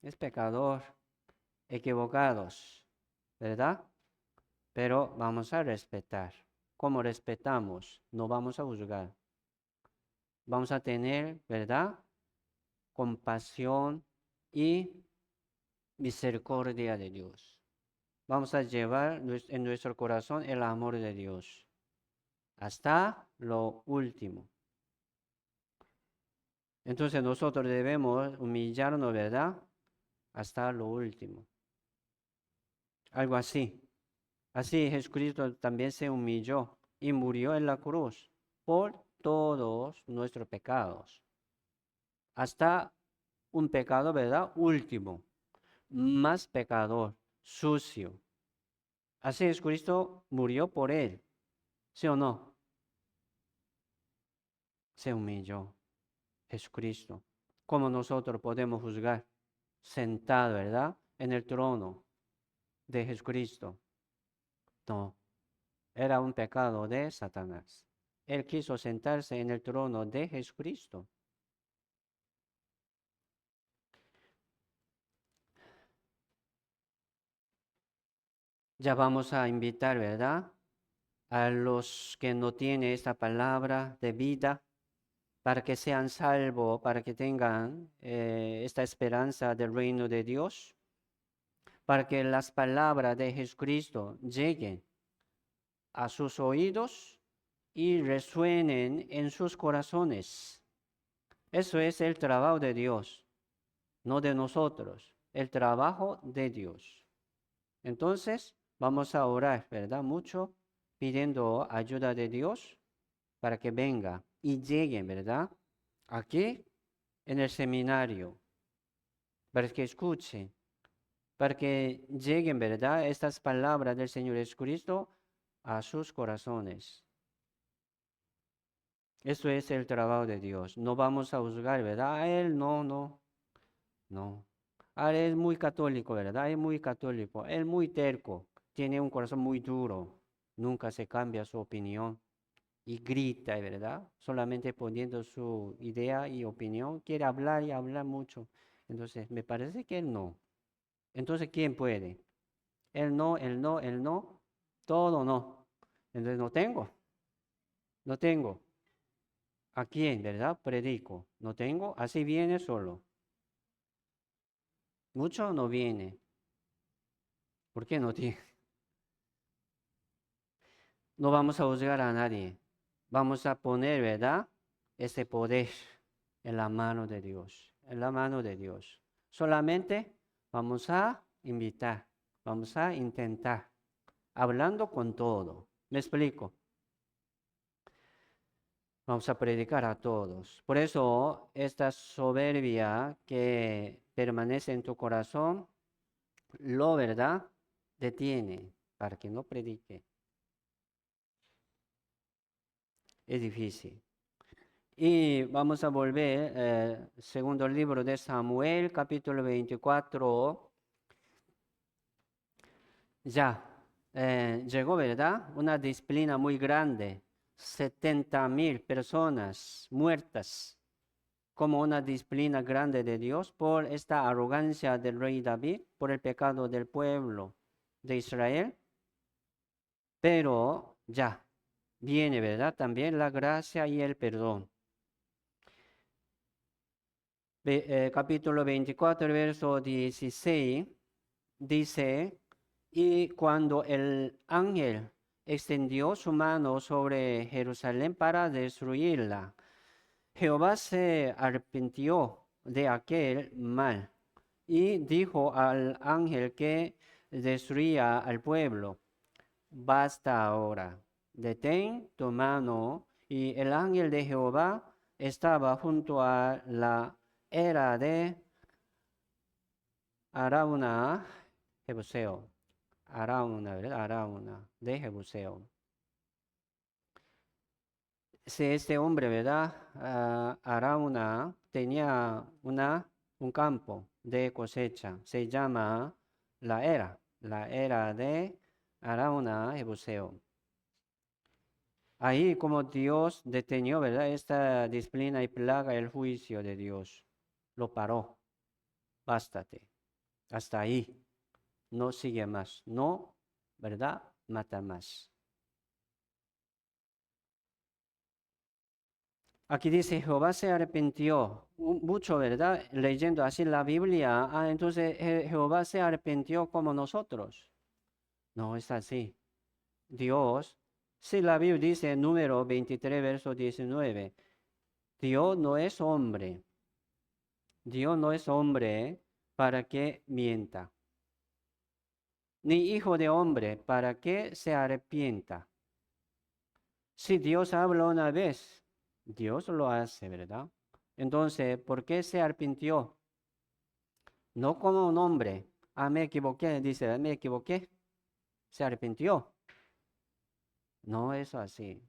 Es pecador, equivocados, ¿verdad? Pero vamos a respetar. Como respetamos, no vamos a juzgar. Vamos a tener, ¿verdad? Compasión y misericordia de Dios. Vamos a llevar en nuestro corazón el amor de Dios hasta lo último. Entonces nosotros debemos humillarnos, ¿verdad? Hasta lo último. Algo así. Así Jesucristo también se humilló y murió en la cruz por todos nuestros pecados. Hasta un pecado, ¿verdad? Último, más pecador, sucio. Así Jesucristo murió por él, ¿sí o no? Se humilló Jesucristo. ¿Cómo nosotros podemos juzgar? Sentado, ¿verdad? En el trono de Jesucristo. No, era un pecado de Satanás. Él quiso sentarse en el trono de Jesucristo. Ya vamos a invitar, ¿verdad? A los que no tienen esta palabra de vida, para que sean salvos, para que tengan esta esperanza del reino de Dios, para que las palabras de Jesucristo lleguen a sus oídos y resuenen en sus corazones. Eso es el trabajo de Dios, no de nosotros, el trabajo de Dios. Entonces, vamos a orar, ¿verdad? Mucho, pidiendo ayuda de Dios para que venga y lleguen, ¿verdad? Aquí en el seminario, para que escuchen, para que lleguen, ¿verdad? Estas palabras del Señor Jesucristo a sus corazones. Esto es el trabajo de Dios. No vamos a juzgar, ¿verdad? A él no. A él es muy católico, ¿verdad? Es muy católico. Él muy terco. Tiene un corazón muy duro. Nunca se cambia su opinión. Y grita, ¿verdad? Solamente poniendo su idea y opinión. Quiere hablar y hablar mucho. Entonces, me parece que él no. Entonces, ¿quién puede? Él no, él no, él no. Todo no. Entonces, no tengo. ¿A quién, verdad? Predico. No tengo, así viene solo. Mucho no viene. ¿Por qué no tiene? No vamos a juzgar a nadie. Vamos a poner, ¿verdad? Ese poder en la mano de Dios. En la mano de Dios. Solamente vamos a invitar. Vamos a intentar. Hablando con todo. ¿Me explico? Vamos a predicar a todos. Por eso, esta soberbia que permanece en tu corazón, lo verdad, detiene para que no predique. Es difícil. Y vamos a volver, segundo libro de Samuel, capítulo 24. Ya, llegó, ¿verdad? Una disciplina muy grande, 70,000 personas muertas, como una disciplina grande de Dios por esta arrogancia del rey David, por el pecado del pueblo de Israel. Pero ya viene, ¿verdad? También la gracia y el perdón. Capítulo 24, verso 16, dice, y cuando el ángel extendió su mano sobre Jerusalén para destruirla, Jehová se arrepintió de aquel mal y dijo al ángel que destruía al pueblo, basta ahora, detén tu mano. Y el ángel de Jehová estaba junto a la era de Arauna, Jebuseo. Arauna, ¿verdad? Arauna, de Jebuseo. Si este hombre, ¿verdad? Arauna tenía un campo de cosecha, se llama la era de Arauna, Jebuseo. Ahí como Dios detenió, ¿verdad? Esta disciplina y plaga, el juicio de Dios. Lo paró. Bástate. Hasta ahí. No sigue más. No, ¿verdad? Mata más. Aquí dice, Jehová se arrepintió. Mucho, ¿verdad? Leyendo así la Biblia. Entonces Jehová se arrepintió como nosotros. No es así. Dios, si la Biblia dice en número 23, verso 19, Dios no es hombre. Dios no es hombre para que mienta, ni hijo de hombre para que se arrepienta. Si Dios habla una vez, Dios lo hace, ¿verdad? Entonces, ¿por qué se arrepintió? No como un hombre. Me equivoqué, dice, me equivoqué. Se arrepintió. No es así.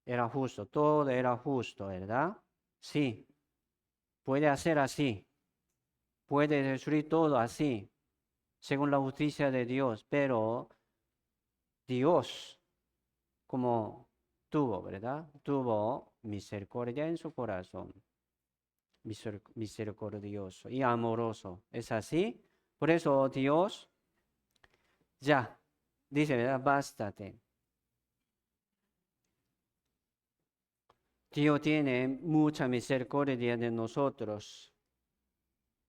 Era justo, todo era justo, ¿verdad? Sí, puede hacer así. Puede destruir todo así, según la justicia de Dios, pero Dios, como tuvo, ¿verdad? Tuvo misericordia en su corazón, misericordioso y amoroso. ¿Es así? Por eso Dios ya dice, ¿verdad? Bástate. Dios tiene mucha misericordia de nosotros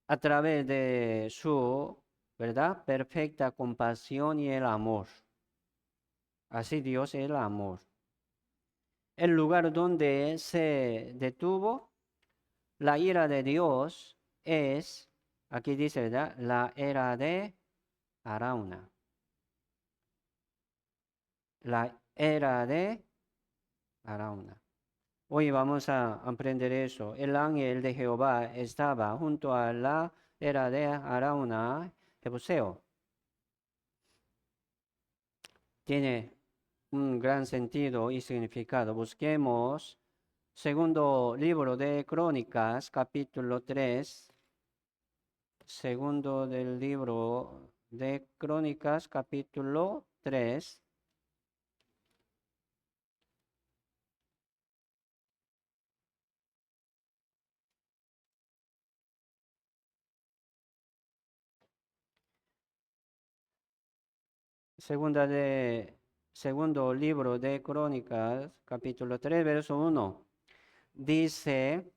a través de su, ¿verdad? Perfecta compasión y el amor. Así Dios es el amor. El lugar donde se detuvo la ira de Dios es, aquí dice, ¿verdad? La era de Arauna. La era de Arauna. Hoy vamos a aprender eso. El ángel de Jehová estaba junto a la era de Arauna, Jebuseo. Tiene un gran sentido y significado. Busquemos segundo libro de Crónicas, capítulo 3. Segundo del libro de Crónicas, capítulo 3. Segundo libro de Crónicas, capítulo 3, verso 1. Dice,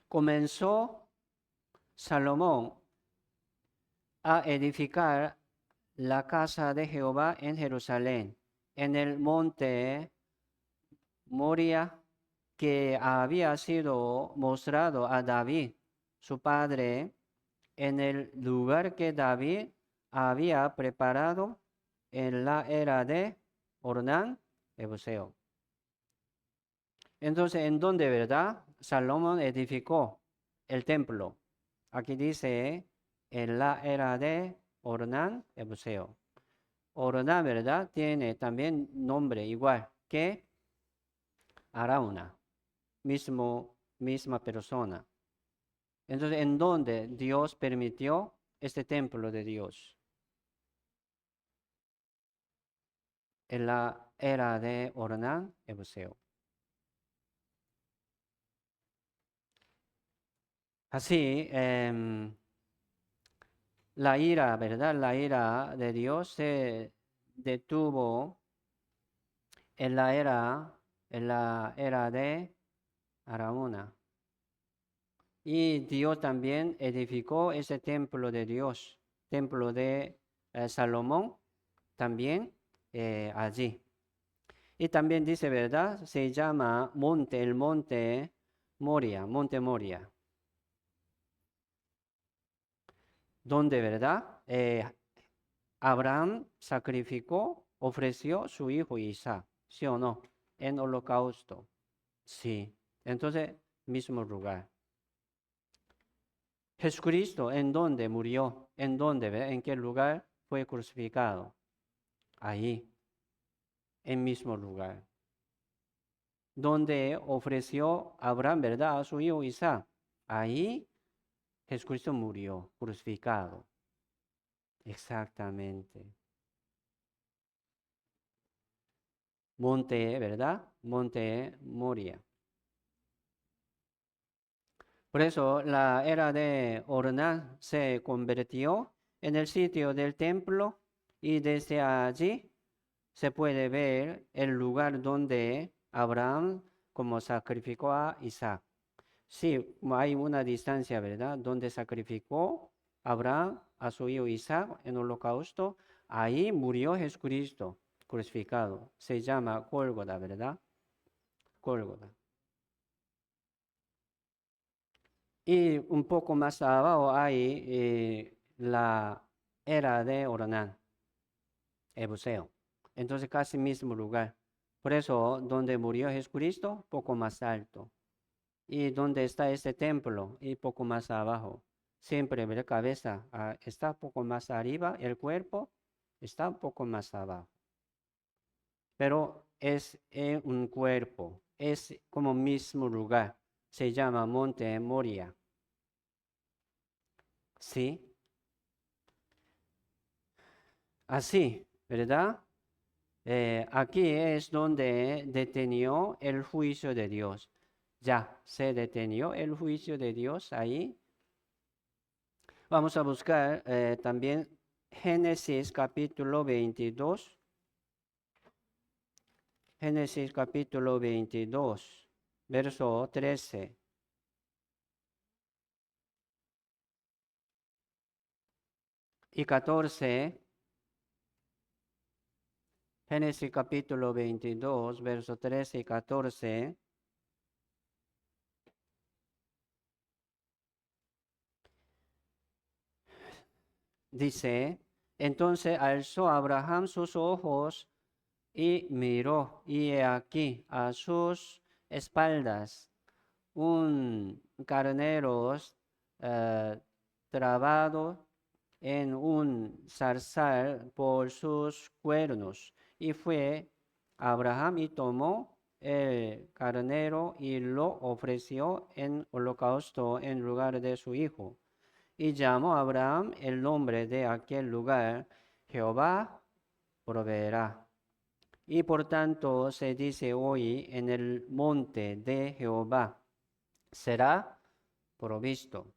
comenzó Salomón a edificar la casa de Jehová en Jerusalén, en el monte Moria, que había sido mostrado a David, su padre, en el lugar que David había preparado en la era de Ornán, Jebuseo. Entonces, ¿en dónde, verdad? Salomón edificó el templo. Aquí dice, en la era de Ornán, Jebuseo. Ornán, ¿verdad? Tiene también nombre igual que Arauna, misma persona. Entonces, ¿en dónde Dios permitió este templo de Dios en la era de Ornán, Ebuseo. Así, la ira, ¿verdad? La ira de Dios se detuvo en la era de Araúna. Y Dios también edificó ese templo de Dios, templo de Salomón, también allí. Y también dice, ¿verdad? Se llama el monte Moria, monte Moria, donde, ¿verdad? Abraham sacrificó, ofreció su hijo Isaac, ¿sí o no? En holocausto, sí. Entonces, mismo lugar. Jesucristo, ¿en dónde murió? ¿En dónde? ¿Verdad? ¿En qué lugar fue crucificado? Ahí, en mismo lugar. Donde ofreció Abraham, ¿verdad? A su hijo Isaac. Ahí Jesucristo murió, crucificado. Exactamente. Monte, ¿verdad? Monte Moria. Por eso la era de Orná se convirtió en el sitio del templo y desde allí se puede ver el lugar donde Abraham como sacrificó a Isaac. Sí, hay una distancia, ¿verdad? Donde sacrificó Abraham a su hijo Isaac en holocausto, ahí murió Jesucristo crucificado. Se llama Gólgota, ¿verdad? Gólgota. Y un poco más abajo hay la era de Ornán, Ebuseo. Entonces casi mismo lugar. Por eso, donde murió Jesucristo, poco más alto. Y donde está este templo, y poco más abajo. Siempre la cabeza está un poco más arriba, el cuerpo está un poco más abajo. Pero es un cuerpo, es como mismo lugar. Se llama Monte Moria. ¿Sí? Así, ¿verdad? Aquí es donde detenió el juicio de Dios. Ya se detenió el juicio de Dios ahí. Vamos a buscar también Génesis capítulo 22. Génesis capítulo 22, verso 13 y 14. Génesis capítulo 22, verso 13 y 14. Dice, entonces alzó Abraham sus ojos y miró, y he aquí a sus espaldas un carnero trabado en un zarzal por sus cuernos. Y fue Abraham y tomó el carnero y lo ofreció en holocausto en lugar de su hijo. Y llamó a Abraham el nombre de aquel lugar, Jehová proveerá. Y por tanto se dice hoy en el monte de Jehová será provisto.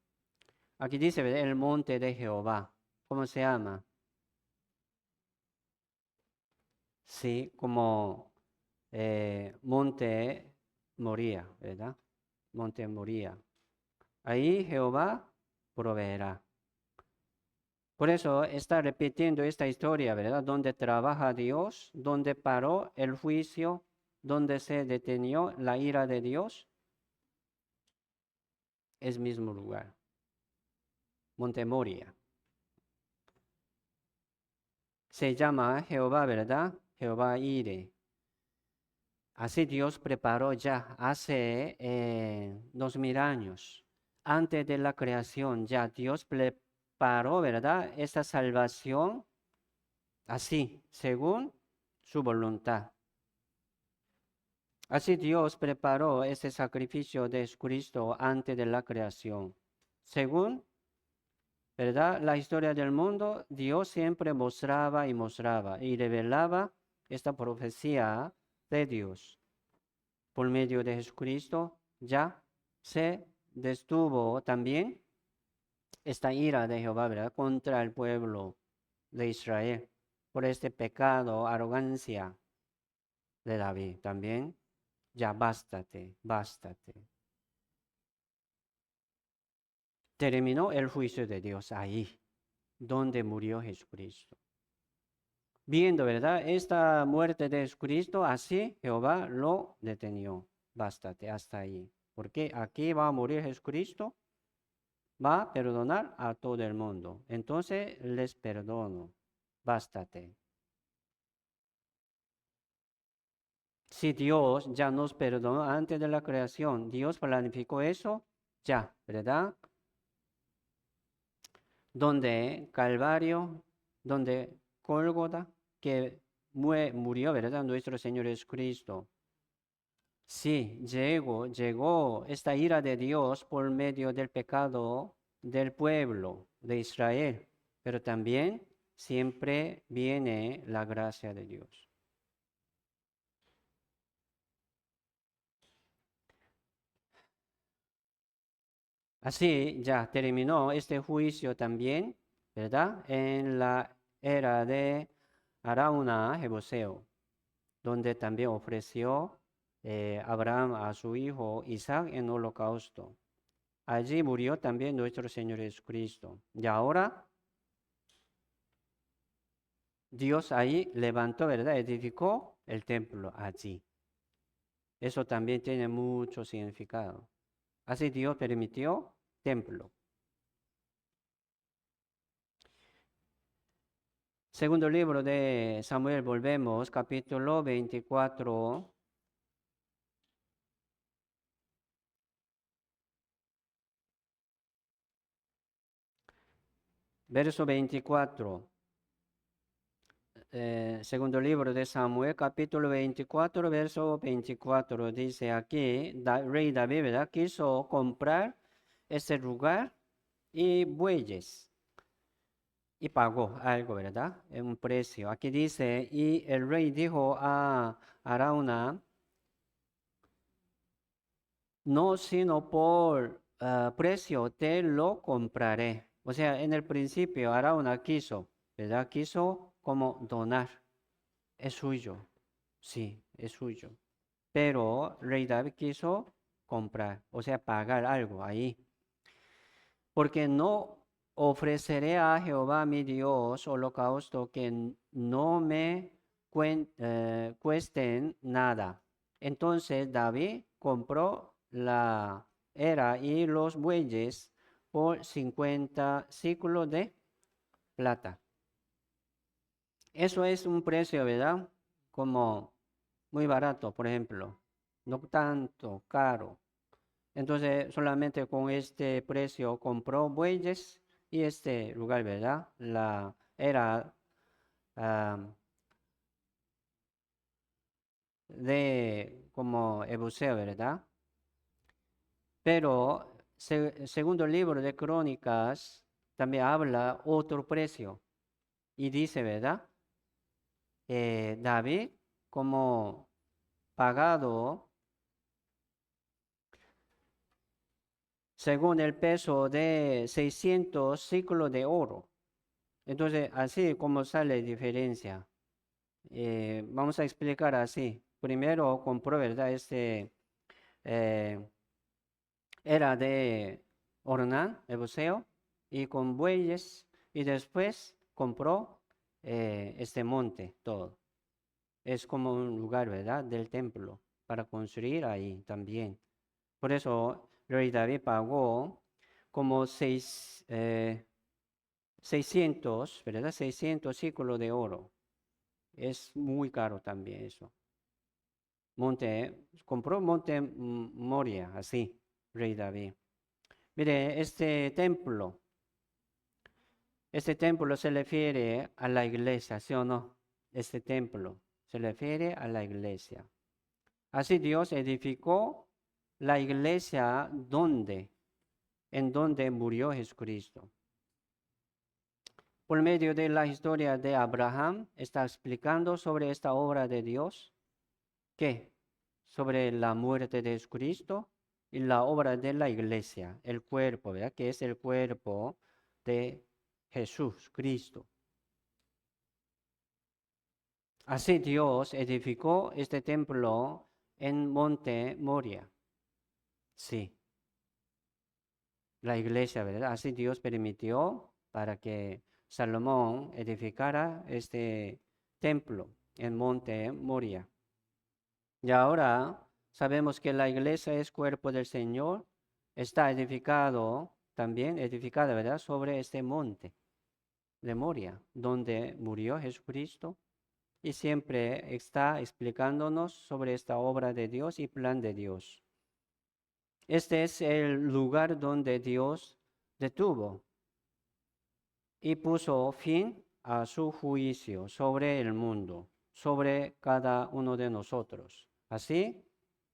Aquí dice ¿verdad? El monte de Jehová. ¿Cómo se llama? Sí, como monte Moría, ¿verdad? Monte Moría. Ahí Jehová proveerá. Por eso está repitiendo esta historia, ¿verdad? Donde trabaja Dios, donde paró el juicio, donde se detenió la ira de Dios, es mismo lugar. Monte Moria. Se llama Jehová, ¿verdad? Jehová Ire. Así Dios preparó ya hace 2000 años. Antes de la creación ya Dios preparó, ¿verdad? Esta salvación así, según su voluntad. Así Dios preparó este sacrificio de Cristo antes de la creación, según ¿verdad? La historia del mundo, Dios siempre mostraba y mostraba y revelaba esta profecía de Dios. Por medio de Jesucristo ya se detuvo también esta ira de Jehová, ¿verdad? Contra el pueblo de Israel por este pecado, arrogancia de David. También ya bástate, bástate. Terminó el juicio de Dios ahí, donde murió Jesucristo. Viendo, ¿verdad? Esta muerte de Jesucristo, así Jehová lo detenió. Bástate, hasta ahí. Porque aquí va a morir Jesucristo, va a perdonar a todo el mundo. Entonces les perdono. Bástate. Si Dios ya nos perdonó antes de la creación, Dios planificó eso, ya, ¿verdad? Donde Calvario, donde Gólgota, que murió, ¿verdad? Nuestro Señor Jesucristo. Sí, llegó esta ira de Dios por medio del pecado del pueblo de Israel, pero también siempre viene la gracia de Dios. Así ya terminó este juicio también, ¿verdad? En la era de Arauna Jebuseo, donde también ofreció Abraham a su hijo Isaac en holocausto. Allí murió también nuestro Señor Jesucristo. Y ahora Dios ahí levantó, ¿verdad? Edificó el templo allí. Eso también tiene mucho significado. Así Dios permitió templo. Segundo libro de Samuel, volvemos, capítulo 24. Verso 24. Segundo libro de Samuel, capítulo 24, verso 24. Dice aquí, rey David, ¿verdad? Quiso comprar ese lugar y bueyes. Y pagó algo, ¿verdad? Un precio. Aquí dice, y el rey dijo a Arauna, no, sino por precio te lo compraré. O sea, en el principio Arauna quiso, ¿verdad? Quiso como donar. Es suyo. Sí, es suyo. Pero rey David quiso comprar, o sea, pagar algo ahí. Porque no ofreceré a Jehová mi Dios holocausto que no me cuesten nada. Entonces David compró la era y los bueyes por 50 ciclos de plata. Eso es un precio, ¿verdad? Como muy barato, por ejemplo. No tanto caro. Entonces, solamente con este precio compró bueyes y este lugar, ¿verdad? Era de como Ebuseo, ¿verdad? Pero segundo libro de Crónicas también habla otro precio y dice, ¿verdad? David como pagado según el peso de 600 ciclos de oro. Entonces, así como sale diferencia. Vamos a explicar así. Primero compró, ¿verdad? Eh, era de Ornán, el buceo, y con bueyes, y después compró este monte, todo. Es como un lugar, ¿verdad? Del templo, para construir ahí también. Por eso, rey David pagó como 600, ¿verdad? 600 ciclos de oro. Es muy caro también eso. Compró Monte Moria, así, rey David. Mire, este templo se refiere a la iglesia, ¿sí o no? Este templo se refiere a la iglesia. Así Dios edificó la iglesia en donde murió Jesucristo. por medio de la historia de Abraham, está explicando sobre esta obra de Dios. ¿Qué? Sobre la muerte de Jesucristo y la obra de la iglesia, el cuerpo, ¿verdad? Que es el cuerpo de Jesús, Cristo. Así Dios edificó este templo en Monte Moria. Sí, la iglesia, ¿verdad? Así Dios permitió para que Salomón edificara este templo en Monte Moria. Y ahora sabemos que la iglesia es cuerpo del Señor, está edificado, también edificada, ¿verdad? Sobre este monte de Moria, donde murió Jesucristo. Y siempre está explicándonos sobre esta obra de Dios y plan de Dios. Este es el lugar donde Dios detuvo y puso fin a su juicio sobre el mundo, sobre cada uno de nosotros. Así,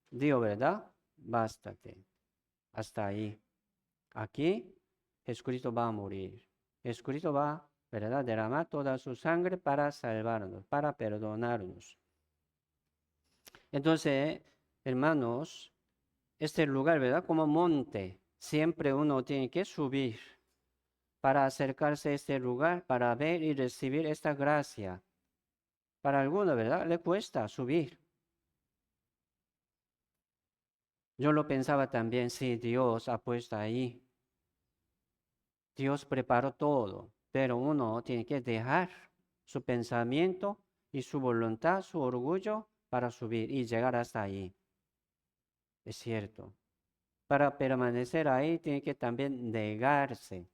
digo, ¿verdad? Bástate. Hasta ahí. Aquí, Jesucristo va a morir. Jesucristo va, ¿verdad? Derramar toda su sangre para salvarnos, para perdonarnos. Entonces, hermanos, este lugar, ¿verdad? Como monte, siempre uno tiene que subir para acercarse a este lugar, para ver y recibir esta gracia. Para algunos, ¿verdad? Le cuesta subir. Yo lo pensaba también, sí, Dios ha puesto ahí. Dios preparó todo, pero uno tiene que dejar su pensamiento y su voluntad, su orgullo para subir y llegar hasta ahí. Es cierto. Para permanecer ahí tiene que también negarse,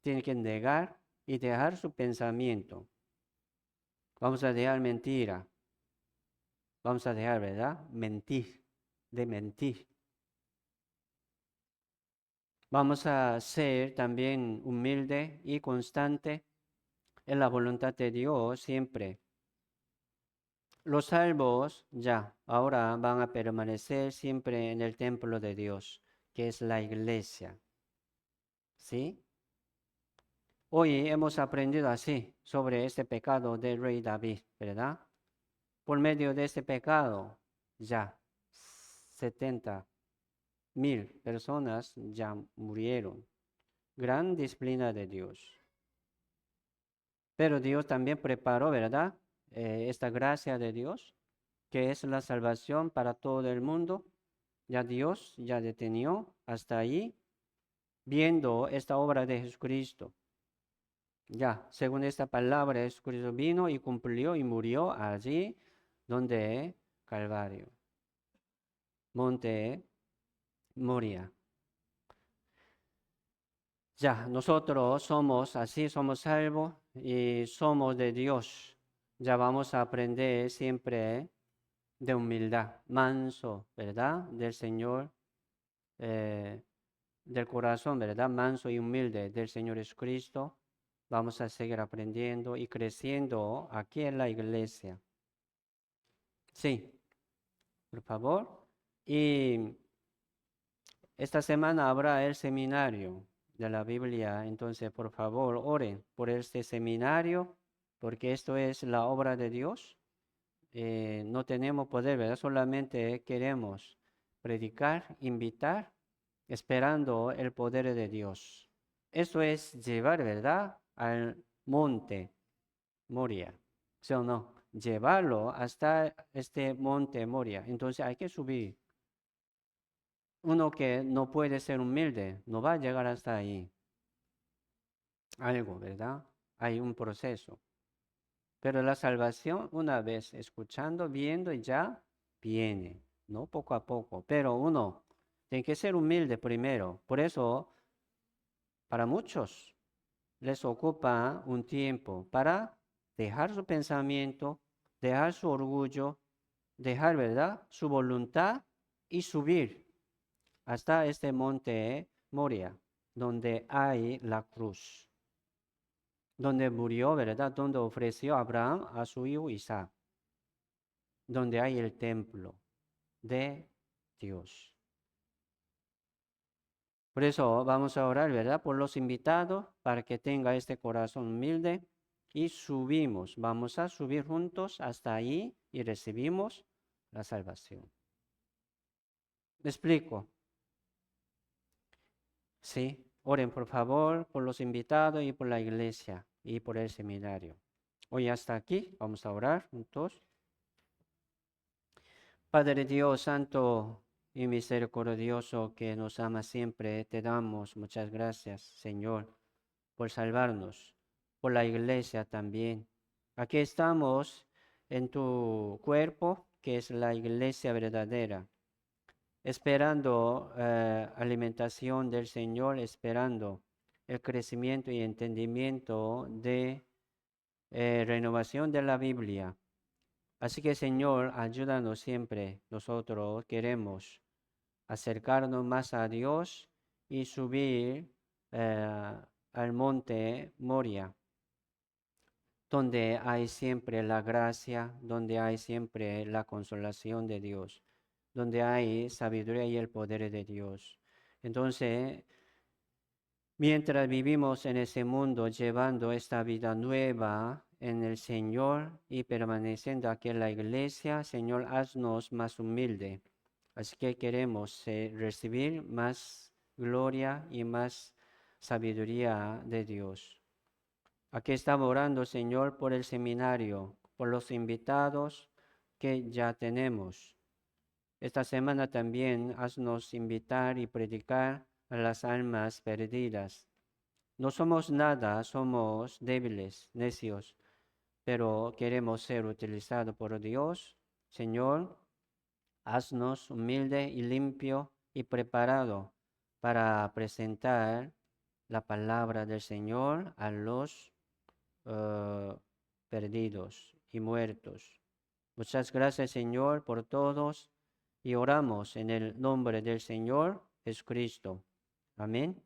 tiene que negar y dejar su pensamiento. Vamos a dejar mentira, vamos a dejar, ¿verdad? Mentir, de mentir. Vamos a ser también humilde y constante en la voluntad de Dios siempre. Los salvos ya, ahora van a permanecer siempre en el templo de Dios, que es la iglesia. ¿Sí? Hoy hemos aprendido así sobre este pecado del rey David, ¿verdad? Por medio de este pecado, ya 70,000 personas ya murieron. Gran disciplina de Dios. Pero Dios también preparó, ¿verdad? Esta gracia de Dios, que es la salvación para todo el mundo. Ya Dios ya detenió hasta ahí, viendo esta obra de Jesucristo. Ya, según esta palabra, Jesucristo vino y cumplió y murió allí donde Calvario, Monte Moria. Ya, nosotros somos así, somos salvos y somos de Dios. Ya vamos a aprender siempre de humildad, manso, ¿verdad? Del Señor, del corazón, ¿verdad? Manso y humilde del Señor Jesucristo. Vamos a seguir aprendiendo y creciendo aquí en la iglesia. Sí, por favor. Y esta semana habrá el seminario de la Biblia, entonces por favor oren por este seminario, porque esto es la obra de Dios. No tenemos poder, ¿verdad? Solamente queremos predicar, invitar, esperando el poder de Dios. Eso es llevar, ¿verdad? Al monte Moria, ¿sí o no? Llevarlo hasta este monte Moria. Entonces hay que subir. Uno que no puede ser humilde no va a llegar hasta ahí. Algo, ¿verdad? Hay un proceso. Pero la salvación, una vez escuchando, viendo, ya viene, ¿no? Poco a poco. Pero uno tiene que ser humilde primero. Por eso, para muchos les ocupa un tiempo para dejar su pensamiento, dejar su orgullo, dejar, ¿verdad? Su voluntad y subir hasta este monte Moria, donde hay la cruz, donde murió, ¿verdad? Donde ofreció Abraham a su hijo Isaac, donde hay el templo de Dios. Por eso vamos a orar, ¿verdad? Por los invitados, para que tenga este corazón humilde. Y subimos, vamos a subir juntos hasta ahí y recibimos la salvación. ¿Me explico? Sí, oren por favor por los invitados y por la iglesia y por el seminario. Hoy hasta aquí, vamos a orar juntos. Padre Dios Santo y misericordioso que nos ama siempre, te damos muchas gracias, Señor, por salvarnos, por la iglesia también. Aquí estamos en tu cuerpo, que es la iglesia verdadera, esperando alimentación del Señor, esperando el crecimiento y entendimiento de renovación de la Biblia. Así que Señor, ayúdanos siempre. Nosotros queremos acercarnos más a Dios y subir al monte Moria, donde hay siempre la gracia, donde hay siempre la consolación de Dios, donde hay sabiduría y el poder de Dios. Entonces, mientras vivimos en ese mundo llevando esta vida nueva en el Señor y permaneciendo aquí en la iglesia, Señor, haznos más humilde. Así que queremos recibir más gloria y más sabiduría de Dios. Aquí estamos orando, Señor, por el seminario, por los invitados que ya tenemos. Esta semana también haznos invitar y predicar a las almas perdidas. No somos nada, somos débiles, necios, pero queremos ser utilizados por Dios. Señor, haznos humilde y limpio y preparado para presentar la palabra del Señor a los perdidos y muertos. Muchas gracias, Señor, por todos y oramos en el nombre del Señor Jesucristo. Amén.